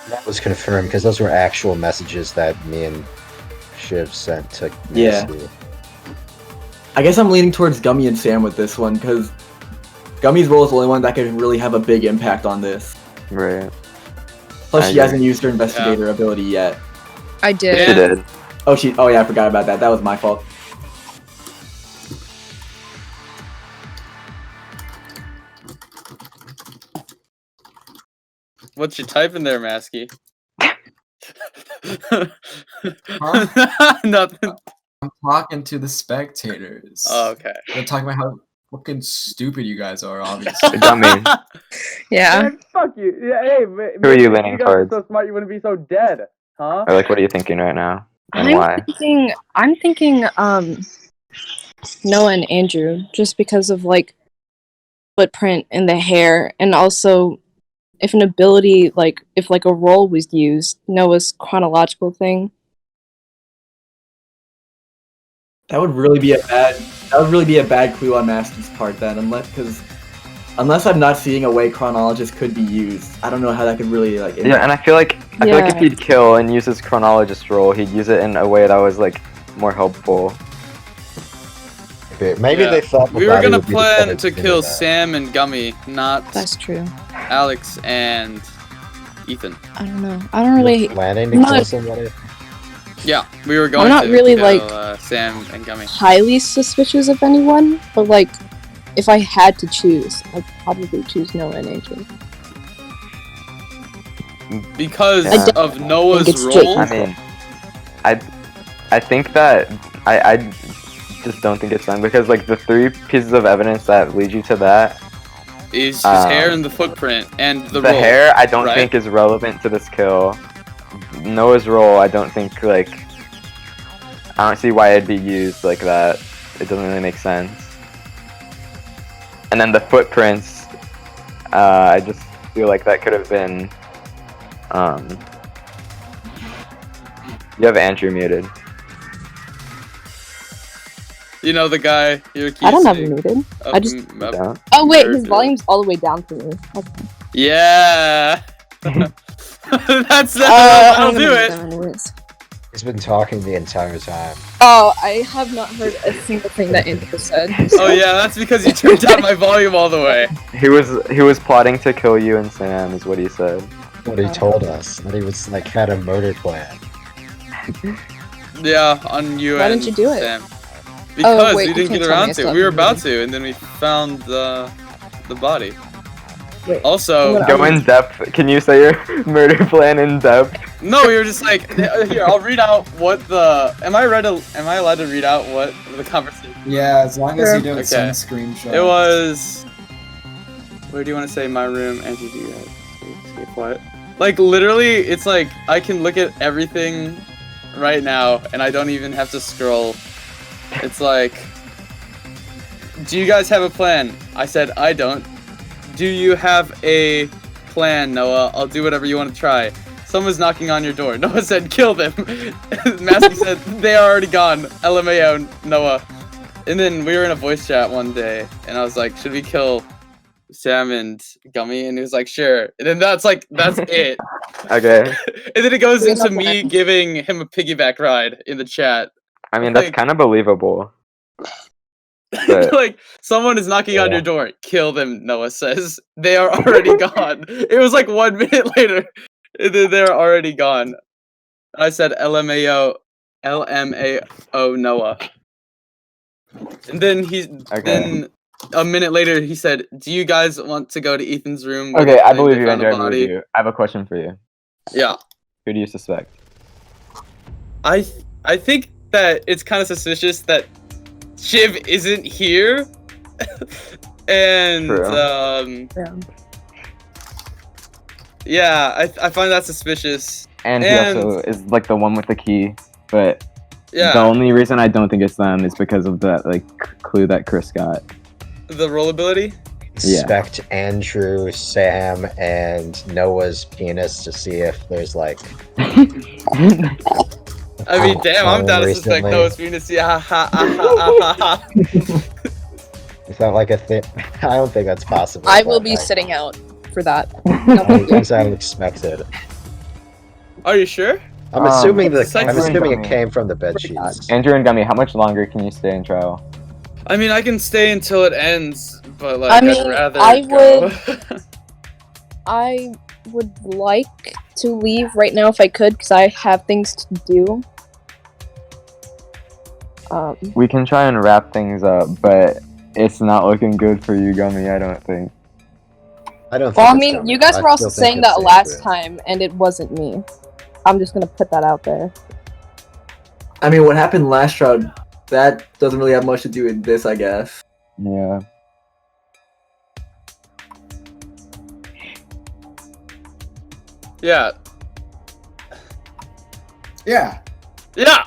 That was confirmed, because those were actual messages that me and Shiv sent to Yeah. Masky. I guess I'm leaning towards Gummy and Sam with this one, because Gummy's role is the only one that could really have a big impact on this. Right. Plus, I she agree. hasn't used her investigator ability yet. I did. Yeah. She did. Oh yeah, I forgot about that. That was my fault. What you typing there, Masky? Nothing. I'm talking to the spectators. Oh, okay. They're talking about how fucking stupid you guys are, obviously. Gummy. Yeah. Man, fuck you. Yeah, hey, Who are you leaning towards? so smart, you wouldn't be so dead, huh? Or like, what are you thinking right now? And why? I'm thinking Noah and Andrew, just because of like footprint in the hair, and also if an ability if a role was used, Noah's chronological thing. That would really be a bad clue on Masky's part then, unless I'm not seeing a way chronologist could be used. I don't know how that could really like. Yeah, and I feel like if Yeah. he'd kill and use his chronologist role, he'd use it in a way that was like more helpful. Maybe Yeah. they thought the We were body gonna would be plan discovered to sooner kill than that. Sam and Gummy, not That's true. Alex and Ethan. I don't know. I don't really. Planning to I'm kill not somebody? Yeah, we were going not to really, kill, like- Sam and Gummy. highly suspicious of anyone, but like, if I had to choose, I'd probably choose Noah and Adrian. Because Yeah. of Noah's think it's Jake. role. I mean, I think that I just don't think it's them because like the 3 pieces of evidence that lead you to that, Is his hair and the footprint and the role. hair I don't right? think is relevant to this kill. Noah's role I don't think like I don't see why it'd be used like that. It doesn't really make sense. And then the footprints, I just feel like that could have been. You have Andrew muted. You know the guy you're accusing. I don't have him muted. I just- Don't. Oh wait, his Murder. volume's all the way down for me. Okay. Yeah. That's I'm I'll gonna do mute it. them anyways. He's been talking the entire time. Oh, I have not heard a single thing that Andrew said. Oh yeah, that's because you turned down my volume all the way. He was plotting to kill you and Sam, is what he said. What he told us, that he was like had a murder plan. Yeah, on you Why and didn't you do it? Sam. Because wait, we you didn't can't get tell me, around I to still it. We were haven't about muted. to, and then we found the body. Wait, Also, I'm Go in depth. Can you say your murder plan in depth? no, we were just like, here, I'll read out what the. Am I allowed to read out what the conversation? Yeah, as long as Sure. you don't Okay. send screenshots. It was. Where do you want to say my room? Andrew, do you escape what? Like literally, it's like I can look at everything right now, and I don't even have to scroll. It's like, do you guys have a plan? I said I don't. Do you have a plan, Noah? I'll do whatever you want to try. Someone's knocking on your door. Noah said, kill them. Masky said, they are already gone. LMAO, Noah. And then we were in a voice chat one day, and I was like, should we kill Sam and Gummy? And he was like, sure. And then that's it. Okay. And then it goes We into have me plans. giving him a piggyback ride in the chat. I mean that's Like- kind of believable. But- Like, someone is knocking on Yeah. your door. Kill them, Noah says. They are already gone. It was like 1 minute later. And then they're already gone. I said LMAO Noah. And then then a minute later he said, do you guys want to go to Ethan's room? where Okay, they I think believe they you, found a Andrew. I believe body?" you. I have a question for you. Yeah. Who do you suspect? I think that it's kind of suspicious that Shiv isn't here. And True. Yeah. yeah, I find that suspicious. And he And- also is like the one with the key. But Yeah, the only reason I don't think it's them is because of that like clue that Chris got. the roll ability. Yeah. Inspect Andrew, Sam, and Noah's penis to see if there's like. I mean, damn, I'm down to Recently. suspect Noah's penis. Yeah, ha, ha, ha, ha, ha. Is that like a thing? I don't think that's possible. I will but be sitting out for that. As I expected. Are you sure? I'm assuming it's like I'm assuming it Gummy. came from the bed sheets. Andrew and Gummy, how much longer can you stay in trial? I mean, I can stay until it ends, but like, I I'd mean, rather I go. I would like to leave right now if I could, because I have things to do. We can try and wrap things up, but it's not looking good for you, Gummy, I don't think. I don't. Well, I think it's mean, coming. you guys I were also still think saying it's that last Andrew. time, and it wasn't me. I'm just gonna put that out there. I mean, what happened last round, that doesn't really have much to do with this, I guess. Yeah. Yeah, Yeah. yeah.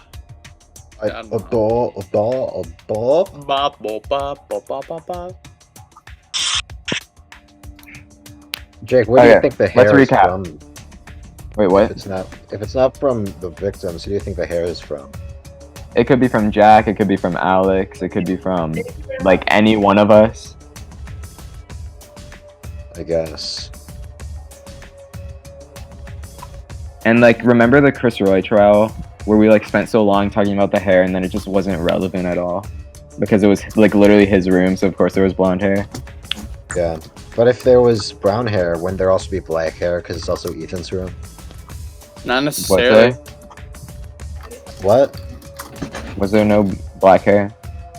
A ball. Ba, ba, ba, ba, ba, ba, ba. Jake, where do you Okay, think the let's hair is recap. from? Wait, If what? it's not from the victims, who do you think the hair is from? It could be from Jack, it could be from Alex, it could be from, like, any one of us. I guess. And, like, remember the Chris Roy trial? Where we, like, spent so long talking about the hair and then it just wasn't relevant at all? Because it was, like, literally his room, so of course there was blonde hair. Yeah. But if there was brown hair, wouldn't there also be black hair? Because it's also Ethan's room. Not necessarily. What? Was there no black hair?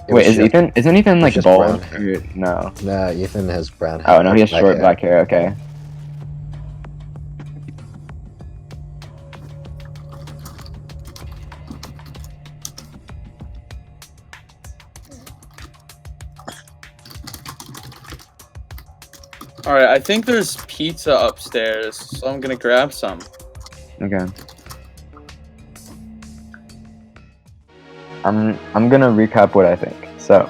It Wait, was is just- Ethan? Isn't Ethan like just bald? brown hair. Or- No. Nah, Ethan has brown hair. Oh no, he has short hair. black hair. Okay. Alright, I think there's pizza upstairs, so I'm gonna grab some. Okay. I'm gonna recap what I think. So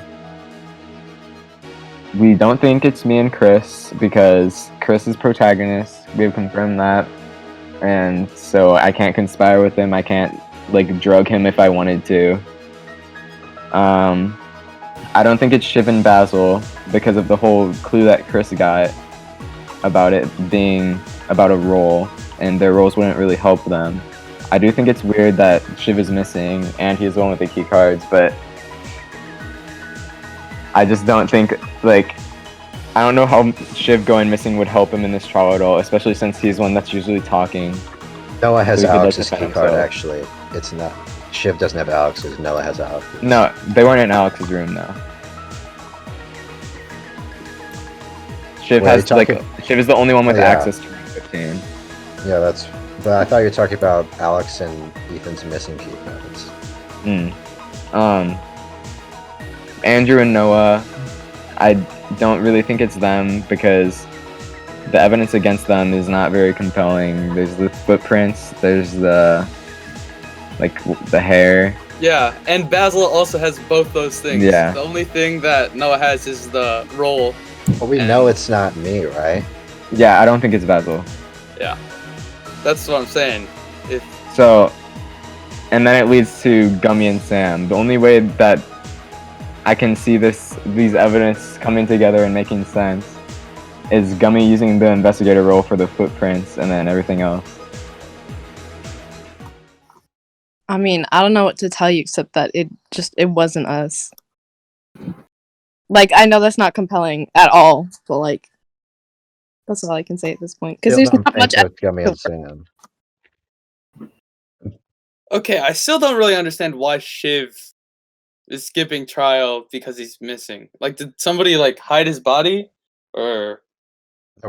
we don't think it's me and Chris because Chris is protagonist. We've confirmed that, and so I can't conspire with him. I can't like drug him if I wanted to. I don't think it's Shiv and Basil because of the whole clue that Chris got about it being about a role, and their roles wouldn't really help them. I do think it's weird that Shiv is missing and he's the one with the key cards, but I just don't think, like, I don't know how Shiv going missing would help him in this trial at all, especially since he's one that's usually talking. Noah has So he could, like, Alex's defend key card, himself. actually. It's not. Shiv doesn't have Alex's, Noah has Alex's. No, they weren't in Alex's room though. Shiv Wait, has you're like talking- Shiv is the only one with Oh, yeah. access to room 15. Yeah, that's. But I thought you were talking about Alex and Ethan's missing key cards. Andrew and Noah, I don't really think it's them because the evidence against them is not very compelling. There's the footprints, there's the the hair. Yeah, and Basil also has both those things. Yeah. The only thing that Noah has is the roll. But we And- know it's not me, right? Yeah, I don't think it's Basil. That's what I'm saying. If So, and then it leads to Gummy and Sam. The only way that I can see these evidence coming together and making sense is Gummy using the investigator role for the footprints and then everything else. I mean, I don't know what to tell you except that it wasn't us. Like, I know that's not compelling at all, but like, that's all I can say at this point. Because there's Still not don't much. think it's Gummy and Sam. okay, I still don't really understand why Shiv is skipping trial because he's missing. Like, did somebody like hide his body, or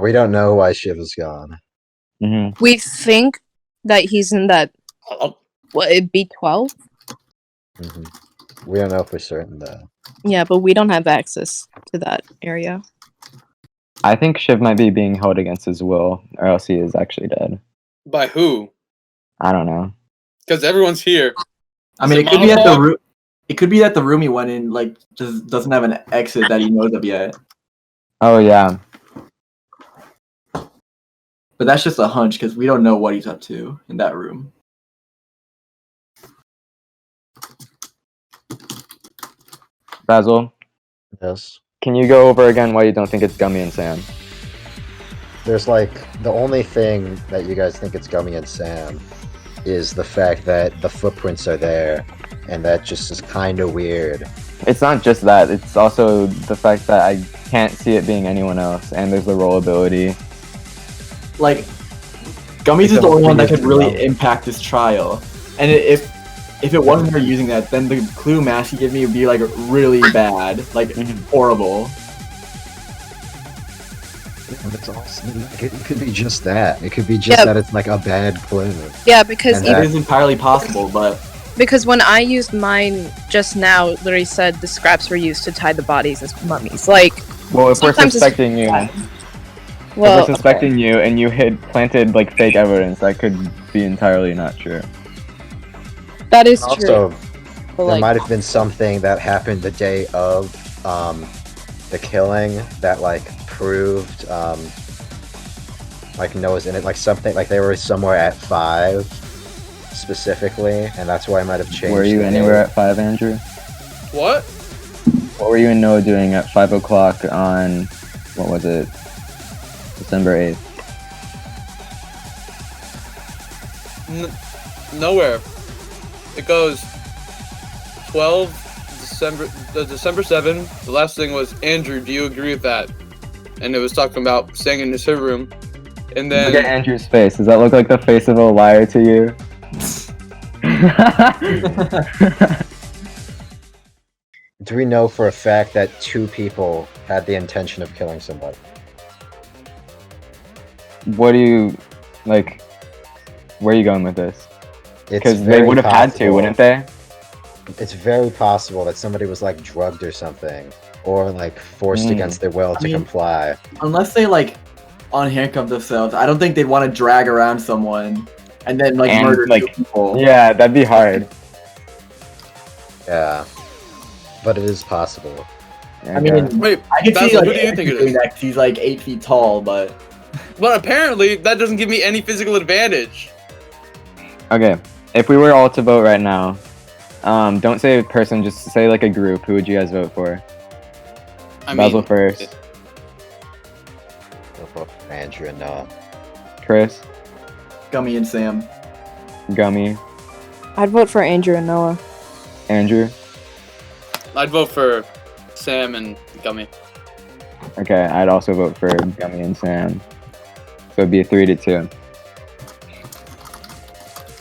We don't know why Shiv is gone. Mm-hmm. We think that he's in that, I'll- what, it'd be 12? hmm We don't know for certain, though. Yeah, but we don't have access to that area. I think Shiv might be being held against his will, or else he is actually dead. by who? I don't know. Because everyone's here. I mean, Is it it could be at the monologue? room. It could be that the room he went in, like, just doesn't have an exit that he knows of yet. Oh yeah. But that's just a hunch because we don't know what he's up to in that room. Basil, Yes. can you go over again why you don't think it's Gummy and Sam? There's like the only thing that you guys think it's Gummy and Sam is the fact that the footprints are there, and that just is kind of weird. It's not just that, it's also the fact that I can't see it being anyone else, and there's the roll ability. Like, Gummy's is It's the a only one that weird could really phenomenon. impact this trial. And if it wasn't her using that, then the clue Masky gave me would be like really bad, like horrible. And it's also, it could be just that. It could be just Yeah. that it's like a bad clue. Yeah, because And It that- is entirely possible, but because when I used mine just now, it literally said the scraps were used to tie the bodies as mummies. Like, Well, if we're Sometimes it's- suspecting you, well, if we're suspecting you and you had planted like fake evidence, that could be entirely not true. that is true. Also, But there like, might have been something that happened the day of the killing that like proved like Noah's in it, like something like they were somewhere at 5 specifically, and that's why I might have changed. Were you the anywhere date. at 5, Andrew? What? What were you and Noah doing at 5 o'clock on, what was it, December 8th? Nowhere. It goes 12 December 7. The last thing was, Andrew, do you agree with that? and it was talking about staying in her room, and then Look at Andrew's face. Does that look like the face of a liar to you? Do we know for a fact that 2 people had the intention of killing somebody? What do you like? Where are you going with this? It's Because they very would have had to, possible- wouldn't they? It's very possible that somebody was like drugged or something, or like forced against their will to mean- comply. Unless they like unhandcuff themselves, I don't think they'd want to drag around someone and then like And, murder like, 2 people. Yeah, that'd be hard. Yeah, but it is possible. I mean, wait, I can Basil, see like who do you think it Andrew doing is? that 'cause he's like 8 feet tall, but But apparently that doesn't give me any physical advantage. Okay, if we were all to vote right now, don't say a person, just say like a group. Who would you guys vote for? I Basil mean, first. Go for Andrew and Noah. Chris, Gummy and Sam. Gummy, I'd vote for Andrew and Noah. Andrew. I'd vote for Sam and Gummy. Okay, I'd also vote for Gummy and Sam. So it'd be a 3-2.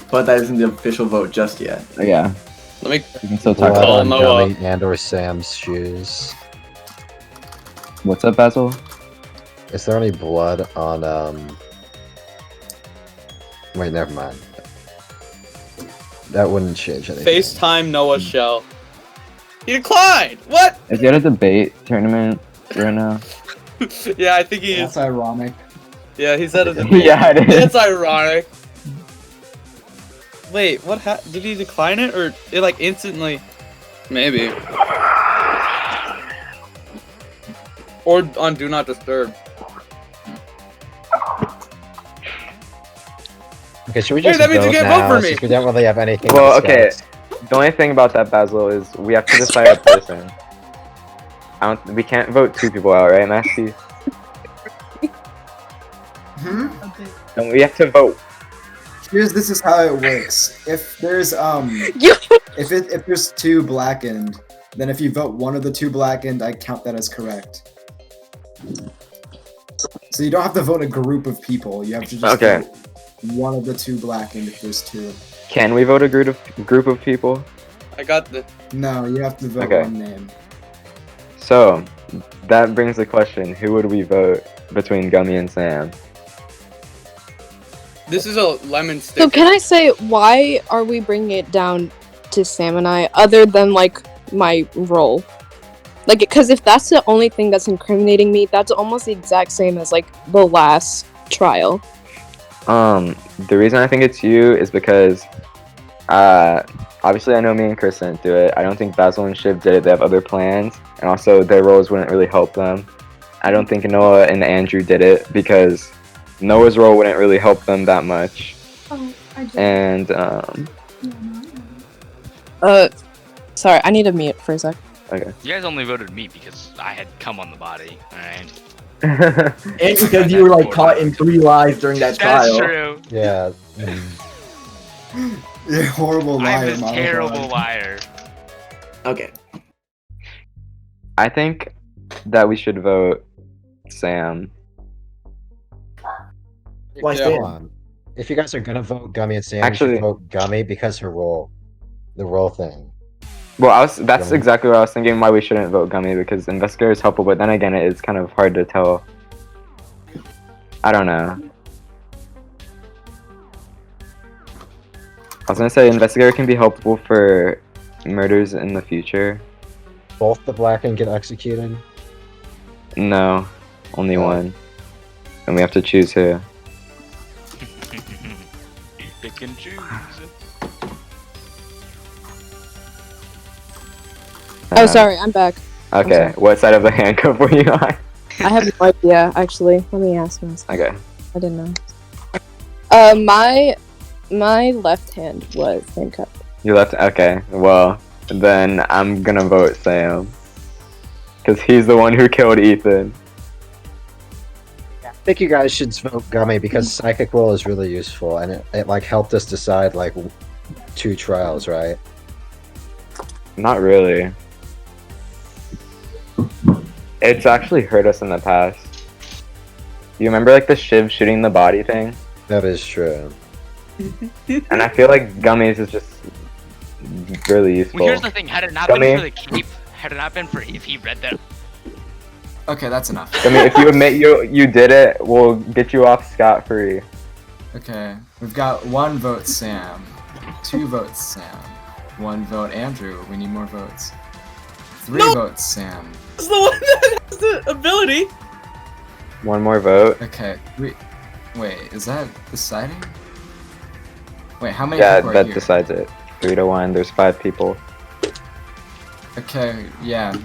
But that isn't the official vote just yet. Yeah, Let me. we can still talk Blood about Call it. on Noah. Gummy and or Sam's shoes. What's up, Basil? Is there any blood on Wait, never mind. That wouldn't change anything. FaceTime Noah Shell. He declined. What? Is he at a debate tournament right now? Yeah, I think he is. That's ironic. Yeah, he's at a debate. Yeah, it is. That's ironic. Wait, what did he decline it, or it like instantly? Maybe. Or on Do Not Disturb. Okay, should we Wait, just that means you vote can't vote now, for me. since we don't really have anything Well, to okay. discuss? The only thing about that, Basil, is we have to decide a person. We can't vote 2 people out, right, Masky? Hmm? And we have to vote. This is how it works. If there's if there's 2 blackened, then if you vote one of the 2 blackened, I count that as correct. So you don't have to vote a group of people. You have to just Okay. vote one of the 2 blackened if there's 2. Can we vote a group of people? I got the. No, you have to vote Okay. one name. So, that brings the question, who would we vote between Gummy and Sam? This is a lemon stick. So can I say, why are we bringing it down to Sam and I, other than like my role? Like, because if that's the only thing that's incriminating me, that's almost the exact same as like the last trial. The reason I think it's you is because, obviously I know me and Chris didn't do it. I don't think Basil and Shiv did it. They have other plans, and also their roles wouldn't really help them. I don't think Noah and Andrew did it because Noah's role wouldn't really help them that much. Oh, I did. And, Sorry, I need to mute for a sec. okay. You guys only voted me because I had cum on the body. Alright. And because you were like caught in 3 lies during that That's trial. true. Yeah. You're a horrible liar, I'm a Mama. terrible liar. Okay. I think that we should vote Sam. Why Yeah. Sam? Hold on. If you guys are gonna vote Gummy and Sam, Actually- you should vote Gummy because her role. The role thing. Well, that's Gummy. exactly what I was thinking, why we shouldn't vote Gummy, because Investigator is helpful, but then again, it is kind of hard to tell. I don't know. I was gonna say Investigator can be helpful for murders in the future. Both the blackened get executed. No, only Oh. one. And we have to choose who. Pick and choose. Oh, sorry, I'm back. Okay, sorry. what side of the handcuff were you on? I have no idea, actually. Let me ask myself. Okay. I didn't know. My left hand was handcuffed. You left? Okay, well, then I'm gonna vote Sam. Because he's the one who killed Ethan. I think you guys should vote Gummy because Psychic Will is really useful and it like helped us decide like 2 trials, right? Not really. It's actually hurt us in the past. You remember like the Shiv shooting the body thing? That is true. And I feel like Gummies is just really useful. Well, here's the thing. Had it not Gummy. been for the cape, had it not been for if he read that. Okay, that's enough. Gummy, if you admit you did it, we'll get you off scot-free. Okay, we've got 1 vote Sam, 2 votes Sam, 1 vote Andrew. We need more votes. 3 votes Sam. It's the one that has the ability. 1 more vote. Okay, wait, is that deciding? Wait, how many Yeah, people are that here? decides it. 3-1. There's 5 people. Okay, yeah.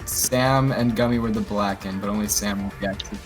Sam and Gummy were the blackened, but only Sam will be active.